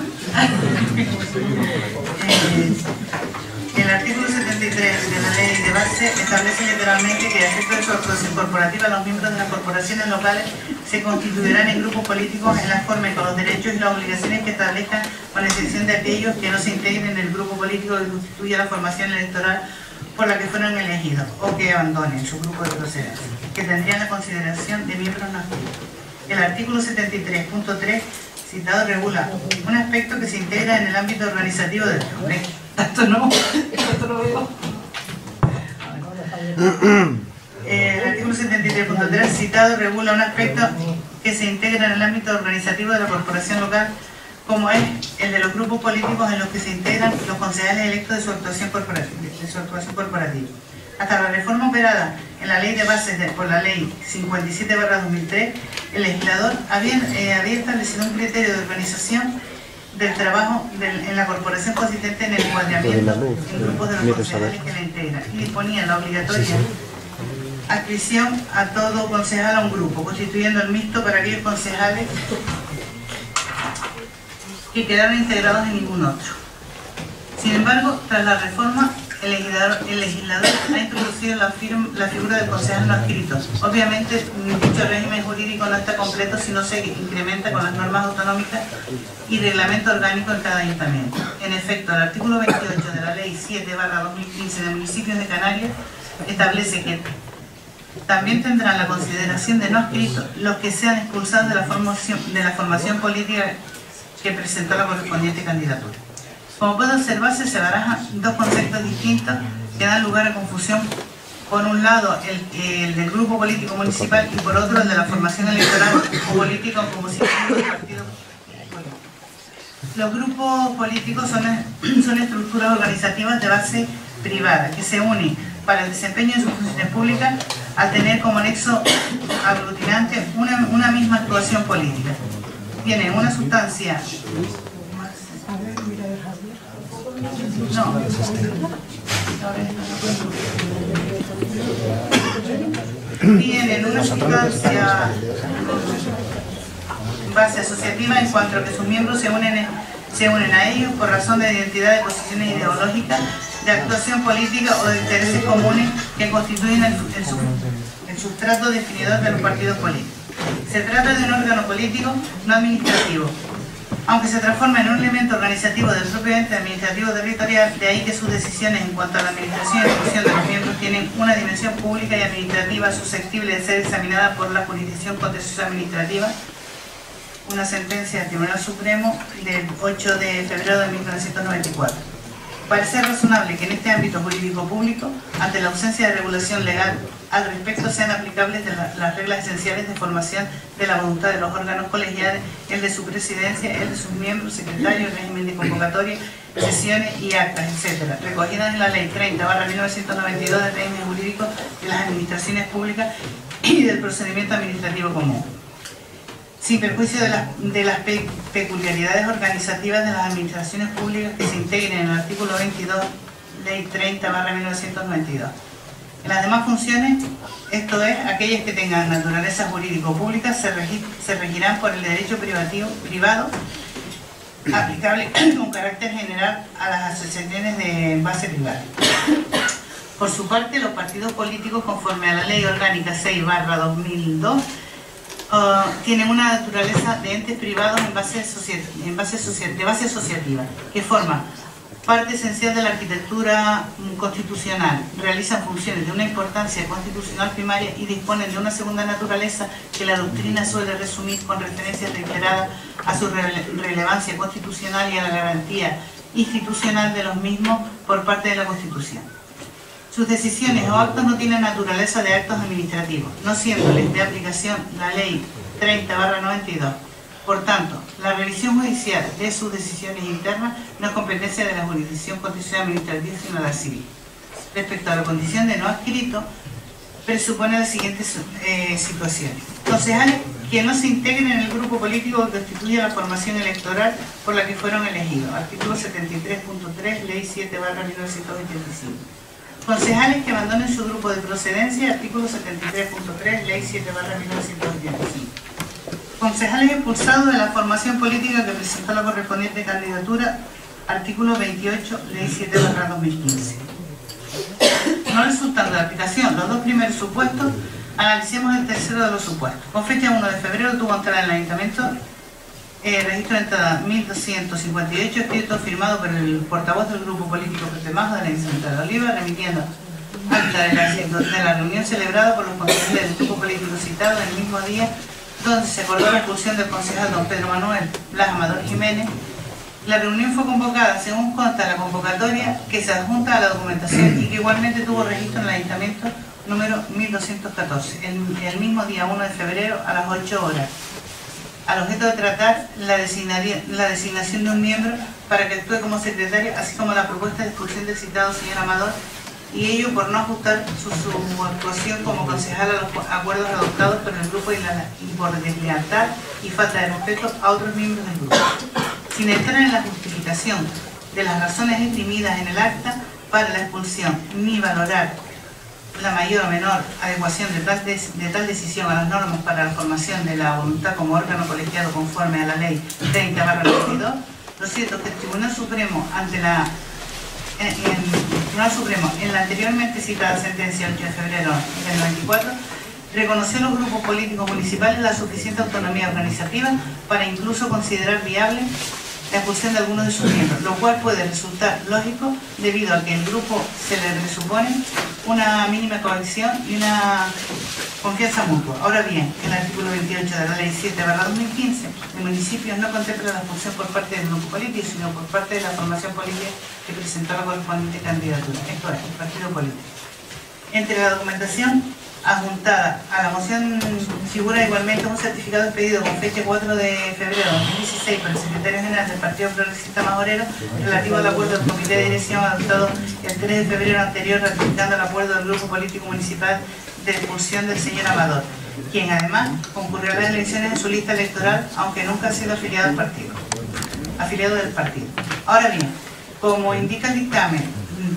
El artículo 73 de la Ley de Base establece literalmente que, a efectos de su actuación corporativa, los miembros de las corporaciones locales se constituirán en grupos políticos en la forma y con los derechos y las obligaciones que establezcan, con la excepción de aquellos que no se integren en el grupo político que constituya la formación electoral por la que fueron elegidos o que abandonen su grupo de procedencia, que tendrían la consideración de miembros no activos. El artículo 73.3 citado regula un aspecto que se integra en el ámbito organizativo del hombre. Esto no veo. El artículo 73.3 citado regula un aspecto que se integra en el ámbito organizativo de la corporación local, como es el de los grupos políticos en los que se integran los concejales electos de su actuación corporativa. Hasta la reforma operada en la Ley de Bases por la Ley 57/2003, el legislador había establecido un criterio de organización del trabajo en la corporación consistente en el encuadramiento en grupos de los concejales que la integran y disponía la obligatoria adscripción a todo concejal a un grupo, constituyendo el mixto para aquellos concejales que quedaron integrados en ningún otro. Sin embargo, tras la reforma, el legislador ha introducido la figura del concejal no adscrito. Obviamente, dicho régimen jurídico no está completo si no se incrementa con las normas autonómicas y reglamento orgánico en cada ayuntamiento. En efecto, el artículo 28 de la Ley 7/2015 de Municipios de Canarias establece que también tendrán la consideración de no adscritos los que sean expulsados de la formación política que presentó la correspondiente candidatura. Como puede observarse, se barajan dos conceptos distintos que dan lugar a confusión. Por un lado, el del grupo político municipal y por otro, el de la formación electoral o política o como si fuera un partido político. Los grupos políticos son estructuras organizativas de base privada que se unen para el desempeño de sus funciones públicas al tener como nexo aglutinante una misma actuación política. Tienen una sustancia... Tienen una sustancia base asociativa en cuanto a que sus miembros se unen a ellos por razón de identidad de posiciones ideológicas, de actuación política o de intereses comunes que constituyen el sustrato definidor de los partidos políticos. Se trata de un órgano político no administrativo, aunque se transforma en un elemento organizativo del propio ente administrativo territorial, de ahí que sus decisiones en cuanto a la administración y ejecución de los miembros tienen una dimensión pública y administrativa susceptible de ser examinada por la Jurisdicción Contenciosa Administrativa, una sentencia del Tribunal Supremo del 8 de febrero de 1994. Parece razonable que en este ámbito jurídico público, ante la ausencia de regulación legal al respecto, sean aplicables las reglas esenciales de formación de la voluntad de los órganos colegiales, el de su presidencia, el de sus miembros, secretarios, régimen de convocatoria, sesiones y actas, etc., recogidas en la Ley 30/1992 del régimen jurídico de las administraciones públicas y del procedimiento administrativo común. Sin perjuicio de las peculiaridades organizativas de las administraciones públicas que se integren en el artículo 22, Ley 30/1992. En las demás funciones, esto es, aquellas que tengan naturaleza jurídico-pública, se regirán por el derecho privado aplicable con carácter general a las asociaciones de base privada. Por su parte, los partidos políticos, conforme a la Ley Orgánica 6/2002, tienen una naturaleza de entes privados de base asociativa, que forman parte esencial de la arquitectura constitucional, realizan funciones de una importancia constitucional primaria y disponen de una segunda naturaleza que la doctrina suele resumir con referencias reiteradas a su relevancia constitucional y a la garantía institucional de los mismos por parte de la Constitución. Sus decisiones o actos no tienen naturaleza de actos administrativos, no siéndoles de aplicación la Ley 30/92. Por tanto, la revisión judicial de sus decisiones internas no es competencia de la Jurisdicción Contenciosa Administrativa, sino de la civil. Respecto a la condición de no adscrito, presupone las siguientes situaciones. Concejales que no se integren en el grupo político que constituye la formación electoral por la que fueron elegidos. Artículo 73.3, Ley 7/1985. Concejales que abandonen su grupo de procedencia, artículo 73.3, Ley 7/1985. Concejales expulsados de la formación política que presentó la correspondiente candidatura, artículo 28, Ley 7/2015. No resultando de aplicación los dos primeros supuestos, analicemos el tercero de los supuestos. Con fecha 1 de febrero tuvo entrada en el Ayuntamiento registro de entrada 1258, escrito firmado por el portavoz del grupo político Pepe Majo de la Ayuntamiento de Oliva, remitiendo acta de la reunión celebrada por los concejales del grupo político citado en el mismo día, donde se acordó la expulsión del concejal don Pedro Manuel Blas Amador Jiménez. La reunión fue convocada según consta la convocatoria que se adjunta a la documentación y que igualmente tuvo registro en el Ayuntamiento número 1214, el mismo día 1 de febrero a las 8 horas. Al objeto de tratar la designación de un miembro para que actúe como secretario, así como la propuesta de expulsión del citado señor Amador, y ello por no ajustar su actuación como concejal a los acuerdos adoptados por el grupo y por deslealtad y falta de respeto a otros miembros del grupo. Sin entrar en la justificación de las razones esgrimidas en el acta para la expulsión, ni valorar la mayor o menor adecuación de tal decisión a las normas para la formación de la voluntad como órgano colegiado conforme a la Ley 30/92, lo cierto es que el Tribunal Supremo, ante la Tribunal Supremo, en la anteriormente citada sentencia 8 de febrero del 94, reconoció a los grupos políticos municipales la suficiente autonomía organizativa para incluso considerar viable la expulsión de algunos de sus miembros, lo cual puede resultar lógico debido a que el grupo se le presupone una mínima cohesión y una confianza mutua. Ahora bien, el artículo 28 de la Ley 7/2015 de municipios no contempla la expulsión por parte del grupo político, sino por parte de la formación política que presentó la correspondiente candidatura, esto es, el partido político. Entre la documentación adjuntada a la moción figura igualmente un certificado expedido con fecha 4 de febrero de 2016 por el secretario general del Partido Progresista Majorero relativo al acuerdo del comité de dirección adoptado el 3 de febrero anterior, ratificando el acuerdo del grupo político municipal de expulsión del señor Amador, quien además concurrió a las elecciones en su lista electoral, aunque nunca ha sido afiliado del partido. Ahora bien, como indica el dictamen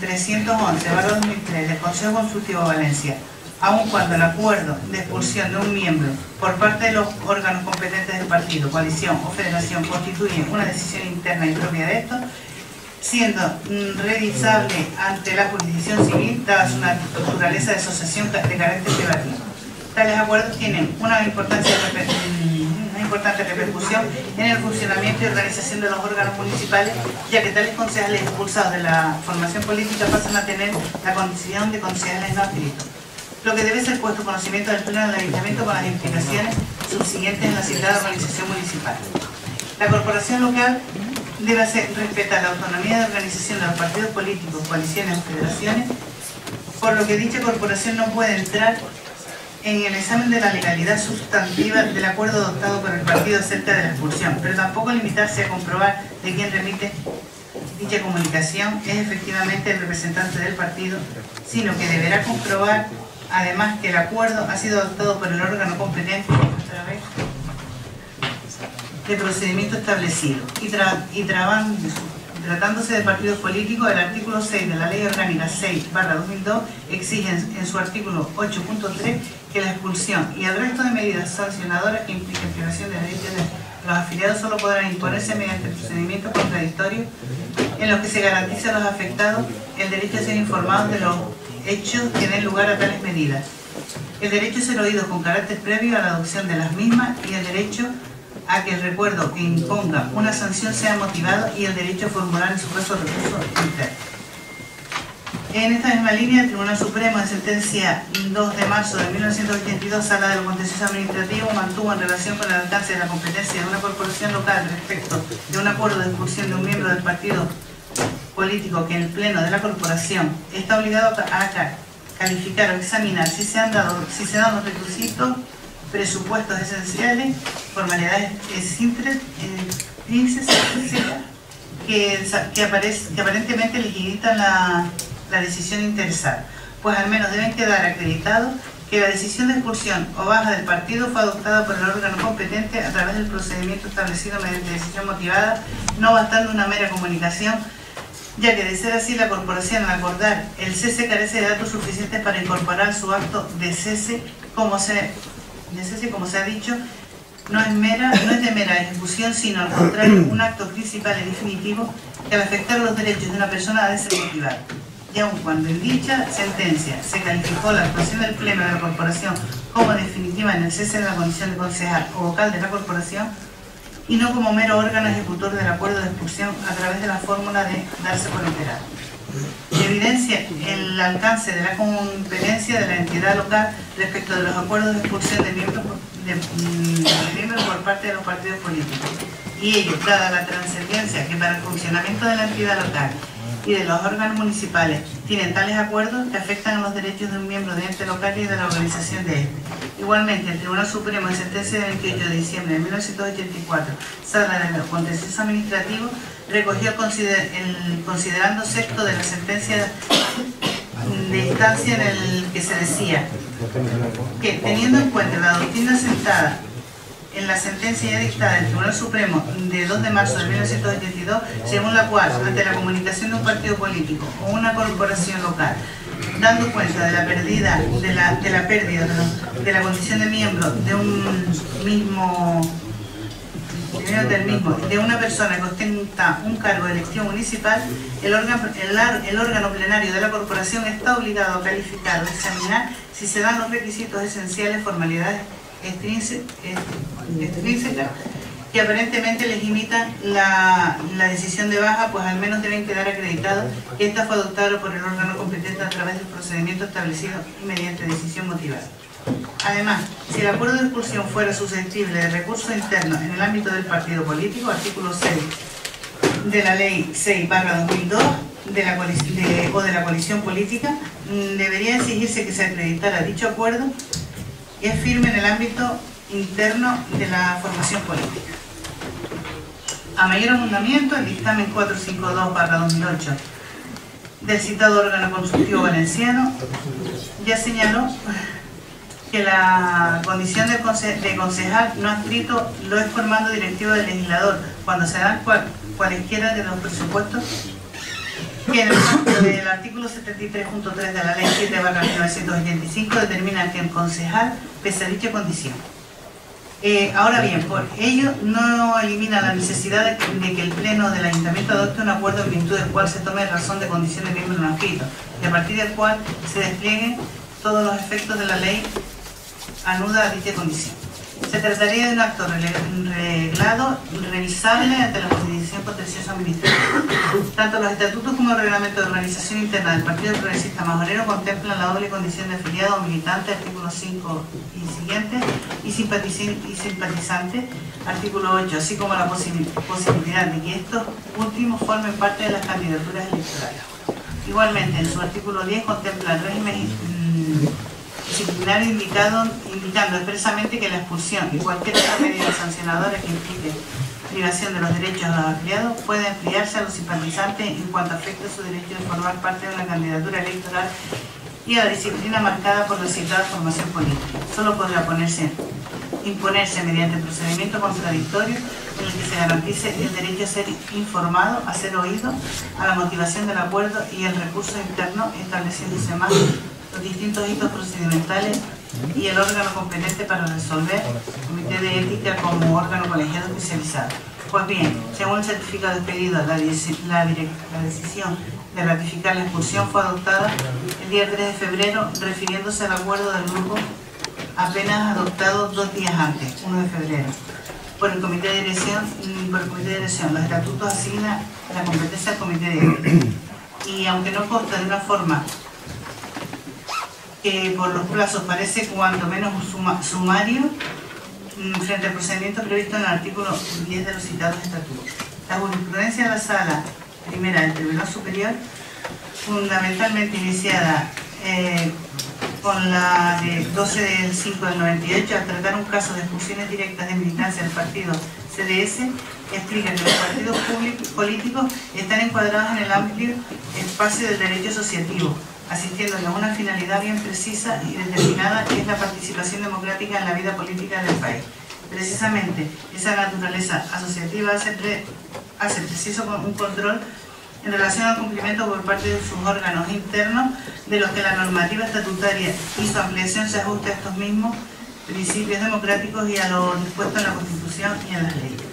311/2003 del Consejo Consultivo de Valencia, aun cuando el acuerdo de expulsión de un miembro por parte de los órganos competentes del partido, coalición o federación constituye una decisión interna y propia de estos, siendo revisable ante la jurisdicción civil, dada su naturaleza de asociación de carácter privativo. Tales acuerdos tienen una importante repercusión en el funcionamiento y organización de los órganos municipales, ya que tales concejales expulsados de la formación política pasan a tener la condición de concejales no adscritos, lo que debe ser puesto en conocimiento del Pleno del Ayuntamiento con las implicaciones subsiguientes en la citada organización municipal. La corporación local debe respetar la autonomía de organización de los partidos políticos, coaliciones o federaciones, por lo que dicha corporación no puede entrar en el examen de la legalidad sustantiva del acuerdo adoptado por el partido acerca de la expulsión, pero tampoco limitarse a comprobar de quién remite dicha comunicación es efectivamente el representante del partido, sino que deberá comprobar además que el acuerdo ha sido adoptado por el órgano competente de procedimiento establecido y tratándose de partidos políticos, el artículo 6 de la Ley Orgánica 6/2002 exige en su artículo 8.3 que la expulsión y el resto de medidas sancionadoras que impliquen privación de derechos de los afiliados solo podrán imponerse mediante procedimientos contradictorios en los que se garantice a los afectados el derecho a ser informados de los hechos que den lugar a tales medidas, el derecho a ser oídos con carácter previo a la adopción de las mismas y el derecho a que el recuerdo que imponga una sanción sea motivado y el derecho a formular en su caso recursos internos. En esta misma línea, el Tribunal Supremo, en sentencia 2 de marzo de 1982, Sala de lo Contencioso Administrativo, mantuvo en relación con el alcance de la competencia de una corporación local respecto de un acuerdo de expulsión de un miembro del partido político que en el Pleno de la Corporación está obligado a calificar o examinar si se dan los requisitos, presupuestos esenciales, formalidades que aparentemente legitimizan la decisión interesada, pues al menos deben quedar acreditados que la decisión de expulsión o baja del partido fue adoptada por el órgano competente a través del procedimiento establecido mediante decisión motivada, no bastando una mera comunicación, ya que de ser así la corporación al acordar el cese carece de datos suficientes para incorporar su acto de cese, como se ha dicho, no es de mera ejecución, sino al contrario, un acto principal y definitivo que al afectar los derechos de una persona ha de ser motivado. Y aun cuando en dicha sentencia se calificó la actuación del Pleno de la Corporación como definitiva en el cese de la condición de concejal o vocal de la Corporación, y no como mero órgano ejecutor del acuerdo de expulsión a través de la fórmula de darse por enterado. Evidencia el alcance de la competencia de la entidad local respecto de los acuerdos de expulsión de miembros por parte de los partidos políticos. Y ello, dada la trascendencia que para el funcionamiento de la entidad local y de los órganos municipales tienen tales acuerdos que afectan a los derechos de un miembro de ente local y de la organización de este. Igualmente, el Tribunal Supremo, en sentencia de 28 de diciembre de 1984, Sala de lo Contencioso Administrativo, recogió el considerando sexto de la sentencia de instancia en el que se decía que, teniendo en cuenta la doctrina sentada en la sentencia ya dictada del Tribunal Supremo de 2 de marzo de 1982, según la cual, ante la comunicación de un partido político o una corporación local, dando cuenta de la pérdida de la condición de miembro de un mismo contenido del mismo y de una persona que ostenta un cargo de elección municipal, el órgano plenario de la corporación está obligado a calificar o examinar si se dan los requisitos esenciales, formalidades extrínsecas que aparentemente les limitan la decisión de baja, pues al menos deben quedar acreditados que esta fue adoptada por el órgano competente a través del procedimiento establecido y mediante decisión motivada. Además, si el acuerdo de expulsión fuera susceptible de recurso interno en el ámbito del partido político, artículo 6 de la Ley 6/2002 o de la coalición política, debería exigirse que se acreditara dicho acuerdo y es firme en el ámbito interno de la formación política. A mayor abundamiento, el dictamen 452/2008 del citado órgano consultivo valenciano ya señaló que la condición de concejal no adscrito lo es por mando directivo del legislador cuando se dan cualesquiera de los presupuestos que en el marco del artículo 73.3 de la Ley 7/1985 determina que el concejal pese a dicha condición. Ahora bien, por ello no elimina la necesidad de que el Pleno del Ayuntamiento adopte un acuerdo en virtud del cual se tome razón de condición de miembro no adscrito y a partir del cual se desplieguen todos los efectos de la ley anuda a dicha condición. Se trataría de un acto reglado y revisable ante la Jurisdicción Contencioso Administrativa. Tanto los estatutos como el reglamento de organización interna del Partido Progresista Majorero contemplan la doble condición de afiliado o militante, artículo 5 y siguiente, y simpatizante, artículo 8, así como la posibilidad de que estos últimos formen parte de las candidaturas electorales. Igualmente, en su artículo 10 contempla el régimen disciplinario indicando expresamente que la expulsión y cualquier otra medida sancionadora que implique privación de los derechos a los afiliados puede emplearse a los simpatizantes en cuanto afecte su derecho de formar parte de una candidatura electoral y a la disciplina marcada por la citada formación política. Solo podrá imponerse mediante procedimiento contradictorio en el que se garantice el derecho a ser informado, a ser oído, a la motivación del acuerdo y el recurso interno, estableciéndose más los distintos hitos procedimentales y el órgano competente para resolver, comité de ética como órgano colegiado especializado. Pues bien, según el certificado expedido, la decisión de ratificar la expulsión fue adoptada el día 3 de febrero, refiriéndose al acuerdo del grupo apenas adoptado 2 días antes, 1 de febrero. Por el comité de dirección, los estatutos asignan la competencia al comité de ética. Y aunque no consta de una forma que por los plazos parece cuanto menos sumario frente al procedimiento previsto en el artículo 10 de los citados estatutos. La jurisprudencia de la Sala Primera del Tribunal Superior, fundamentalmente iniciada con la de 12 del 5 del 98, al tratar un caso de expulsiones directas de militancia del partido CDS, explica que los partidos políticos están encuadrados en el amplio espacio del derecho asociativo, asistiéndole a una finalidad bien precisa y determinada, que es la participación democrática en la vida política del país. Precisamente, esa naturaleza asociativa hace preciso un control en relación al cumplimiento por parte de sus órganos internos, de los que la normativa estatutaria y su ampliación se ajusta a estos mismos principios democráticos y a lo dispuesto en la Constitución y en las leyes.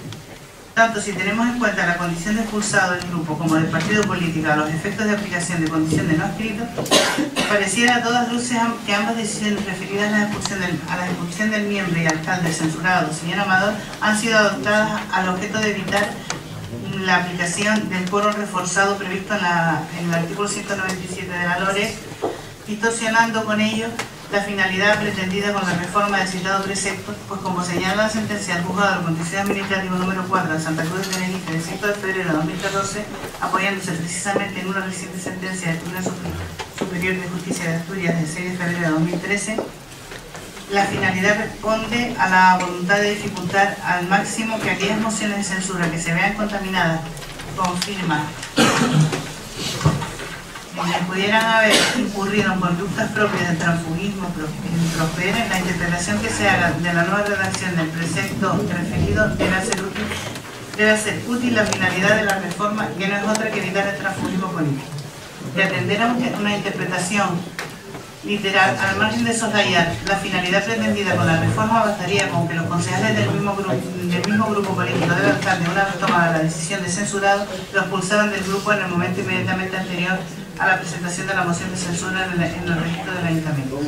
Tanto si tenemos en cuenta la condición de expulsado del grupo como del partido político a los efectos de aplicación de condición de no adscrito, pareciera a todas luces que ambas decisiones referidas a la expulsión del miembro y alcalde censurado, señor Amador, han sido adoptadas al objeto de evitar la aplicación del quórum reforzado previsto en el artículo 197 de la LOREC, distorsionando con ello la finalidad pretendida con la reforma del citado precepto, pues como señala la sentencia del Juzgado de Contencioso Administrativo número 4 de Santa Cruz de Tenerife del 5 de febrero de 2014, apoyándose precisamente en una reciente sentencia del Tribunal Superior de Justicia de Asturias del 6 de febrero de 2013, la finalidad responde a la voluntad de dificultar al máximo que aquellas mociones de censura que se vean contaminadas con firmas que pudieran haber incurrido en conductas propias del transfugismo prosperen. La interpretación que se haga de la nueva redacción del precepto referido debe ser útil la finalidad de la reforma, que no es otra que evitar el transfugismo político. De atender a una interpretación literal, al margen de soslayar la finalidad pretendida con la reforma, bastaría con que los concejales del mismo grupo político del alcalde, una vez tomada la decisión de censurado, lo expulsaran del grupo en el momento inmediatamente anterior a la presentación de la moción de censura en el registro del ayuntamiento.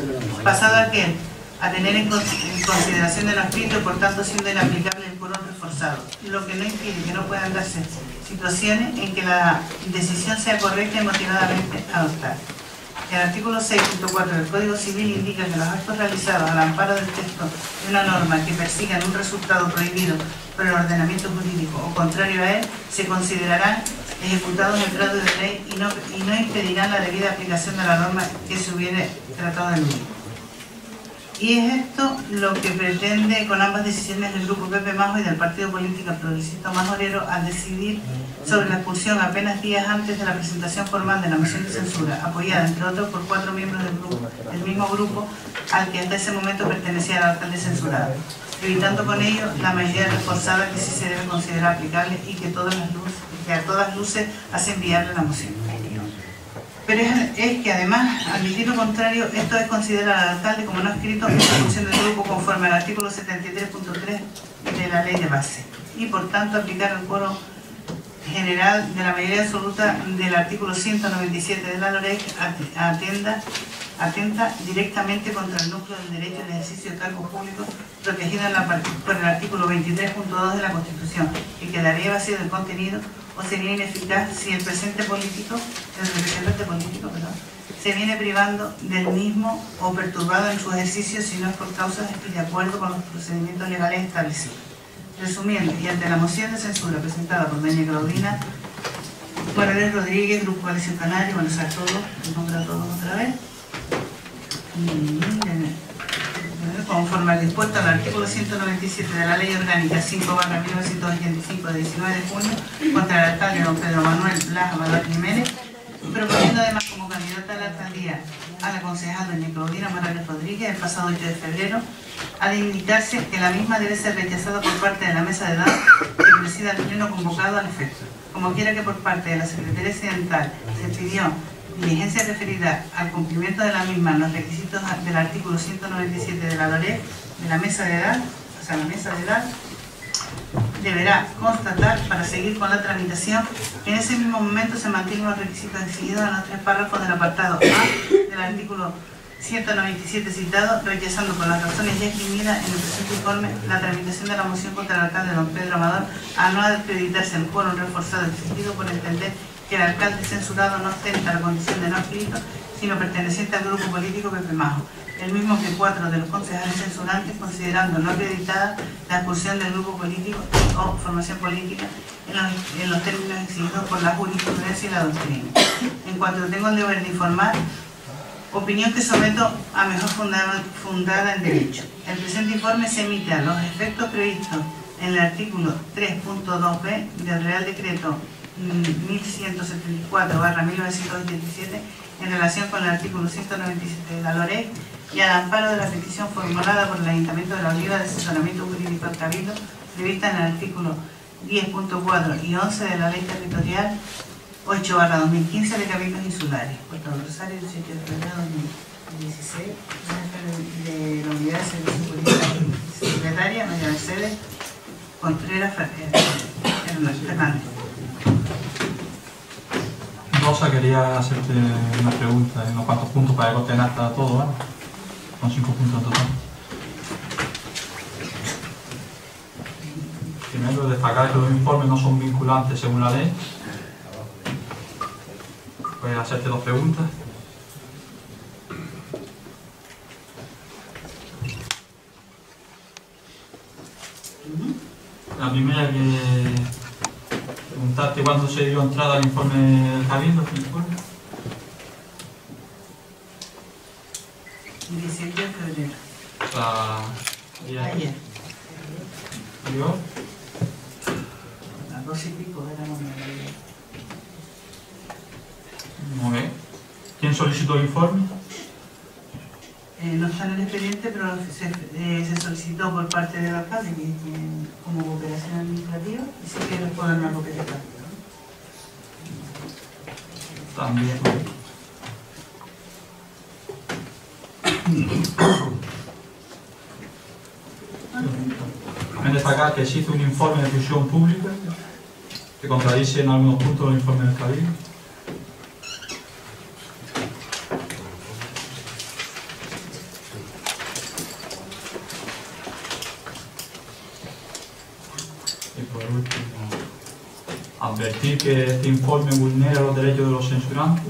Pasado aquel, a tener en consideración de lo escrito, por tanto siendo inaplicable el quórum reforzado, lo que no impide que no puedan darse situaciones en que la decisión sea correcta y motivadamente adoptada. El artículo 6.4 del Código Civil indica que los actos realizados al amparo del texto de una norma que persigan un resultado prohibido por el ordenamiento jurídico o contrario a él, se considerarán ejecutados en grado de ley y no impedirán la debida aplicación de la norma que se hubiere tratado de eludir. Y es esto lo que pretende con ambas decisiones del Grupo Pepe Majo y del Partido Político Progresista Majorero al decidir sobre la expulsión apenas días antes de la presentación formal de la moción de censura, apoyada entre otros por 4 miembros del mismo grupo al que hasta ese momento pertenecía el alcalde censurado, evitando con ello la mayoría reforzada que sí se debe considerar aplicable y que a todas luces hacen viable la moción. Pero es que además, admitir lo contrario, esto es considerar al alcalde como no escrito en la función del grupo conforme al artículo 73.3 de la ley de base y por tanto aplicar el quórum general de la mayoría absoluta del artículo 197 de la LOREC atenta directamente contra el núcleo del derecho al ejercicio de cargos públicos protegido por el artículo 23.2 de la Constitución, que quedaría vacío del contenido o sería ineficaz si el representante político, se viene privando del mismo o perturbado en su ejercicio si no es por causas y de acuerdo con los procedimientos legales establecidos. Resumiendo, y ante la moción de censura presentada por doña Claudina Morales Rodríguez, Grupo Coalición Canaria, bueno, a todos, los nombro a todos otra vez. Conforme al dispuesto al artículo 197 de la Ley Orgánica 5/1985 de 19 de junio contra el alcalde don Pedro Manuel Blas Amador Jiménez, proponiendo además como candidata a la alcaldía a la concejal doña Claudina Morales Rodríguez el pasado 8 de febrero, ha de indicarse que la misma debe ser rechazada por parte de la mesa de edad que presida el pleno convocado al efecto. Como quiera que por parte de la Secretaría Occidental se pidió diligencia referida al cumplimiento de la misma en los requisitos del artículo 197 de la LOREC de la mesa de edad, o sea, la mesa de edad deberá constatar para seguir con la tramitación que en ese mismo momento se mantienen los requisitos exigidos en los 3 párrafos del apartado A del artículo 197 citado, rechazando por las razones ya esgrimidas en el presente informe la tramitación de la moción contra el alcalde don Pedro Amador a no acreditarse el quórum reforzado exigido por entender que el alcalde censurado no ostenta la condición de no escrito, sino perteneciente al grupo político Pepe Majo, el mismo que 4 de los concejales censurantes, considerando no acreditada la expulsión del grupo político o formación política en los términos exigidos por la jurisprudencia y la doctrina. En cuanto tengo el deber de informar, opinión que someto a mejor fundada en derecho. El presente informe se emite a los efectos previstos en el artículo 3.2b del Real Decreto 1174/1987 en relación con el artículo 197 de la LOREC y al amparo de la petición formulada por el Ayuntamiento de La Oliva de asesoramiento jurídico al Cabildo prevista en el artículo 10.4 y 11 de la Ley Territorial 8/2015 de Cabildos Insulares. Puerto del Rosario, 18 de febrero de 2016, de la Unidad de Servicios Jurídicos, secretaria María Mercedes Contreras Fernández. Rosa, quería hacerte una pregunta en unos cuantos puntos para coordinar todo, ¿vale? Son 5 puntos en total. Primero, destacar que los informes no son vinculantes según la ley. Voy a hacerte 2 preguntas. La primera, que preguntarte cuándo se dio entrada al informe del Cabildo. El 18 de febrero. O sea, Ayer. ¿Yo? A las 12 y pico éramos ayer. Muy bien. ¿Quién solicitó el informe? No está en el expediente, pero se solicitó por parte del alcalde como cooperación administrativa y si quiere puedo dar una copia de acá. También. En destacar que existe un informe de difusión pública que contradice en algunos puntos los informes del Cabildo. Y por último, advertir que este informe vulnera los derechos de los censurantes,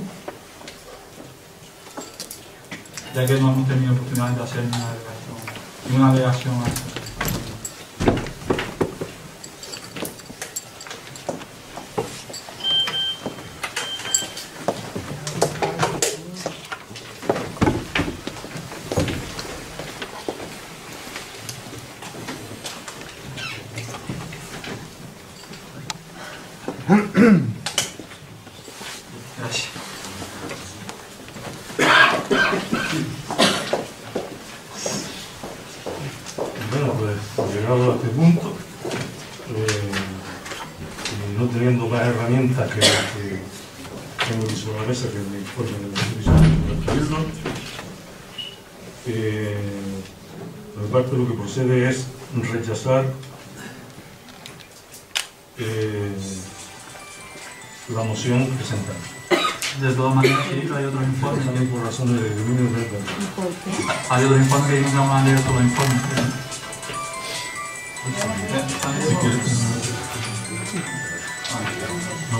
ya que no hemos tenido oportunidad de hacer ninguna alegación a esto. Gracias. Bueno, pues llegado a este punto, y no teniendo más herramientas que tengo aquí sobre la mesa, que es el informe del Cabildo, por mi parte lo que procede es rechazar la moción presentada. De todas maneras, sí, hay otros informes. También por razones de dominio del tema. Hay otros informes que dicen que vamos a leer todos los informes. Si quieres. No.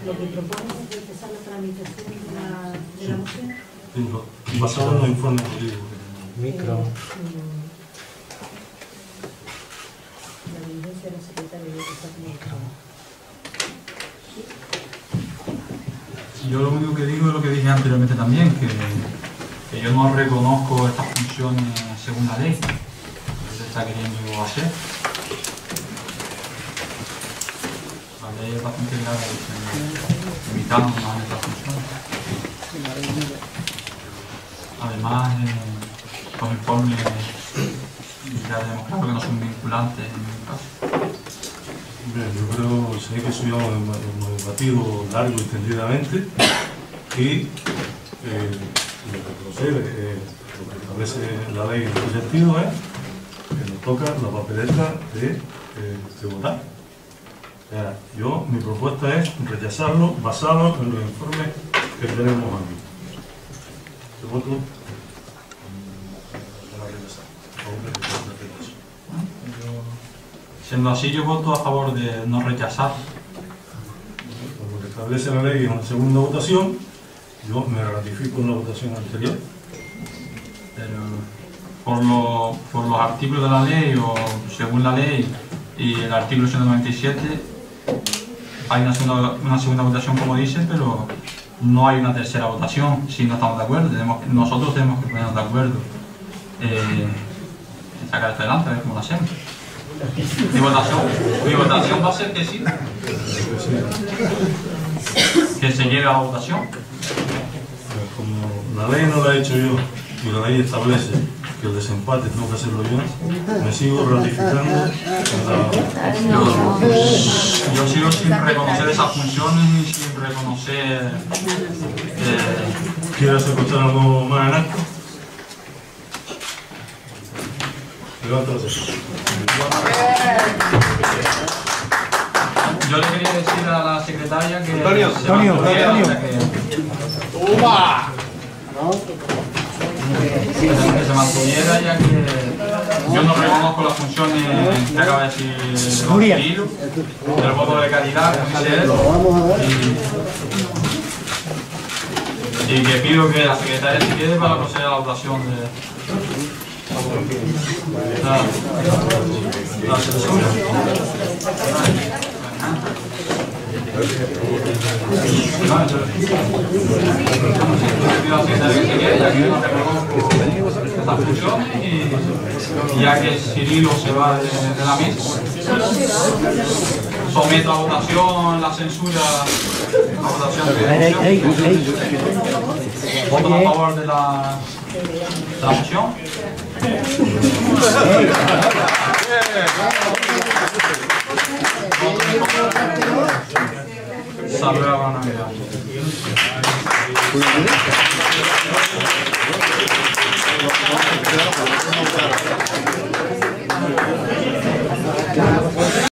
Lo que propone es empezar la tramitación de la moción. Basado en los informes jurídicos. Micro. La diligencia de la secretaria de Yo lo único que digo es lo que dije anteriormente también, que yo no reconozco estas funciones según la ley que se está queriendo hacer. La ley es bastante clara limitando más estas funciones. Además, los informes ya tenemos claro que no son vinculantes en ningún caso. Bien, yo creo sé que eso ya lo hemos debatido largo y extendidamente y lo que procede, lo que establece la ley en este sentido es que nos toca la papeleta de votar. Mi propuesta es rechazarlo basado en los informes que tenemos aquí. ¿Se voto? Siendo así, yo voto a favor de no rechazar. Como que establece la ley en la segunda votación, yo me ratifico en la votación anterior. Pero por los artículos de la ley o según la ley y el artículo 197 hay una segunda votación, como dice, pero no hay una tercera votación si no estamos de acuerdo. Nosotros tenemos que ponernos de acuerdo en sacar esto adelante, a ver cómo lo hacemos. Mi votación va a ser que sí, que se lleve a la votación. Como la ley no la he hecho yo y la ley establece que el desempate tengo que hacerlo yo, me sigo ratificando en la... Yo sigo sin reconocer esas funciones y sin reconocer... ¿Quieres escuchar algo más en acto? Levanta la sesión. Yo le quería decir a la secretaria que Antonio. que se mantuviera, ya que yo no reconozco las funciones que acaba de decir Don Cirilo, del voto de calidad, como dice él, y que pido que la secretaria se quede para proceder a la votación de la sesión. Estas funciones y ya que Cirilo se va de la mesa, someto a votación la censura, a votación de votos a favor de la moción. Salve la Navidad.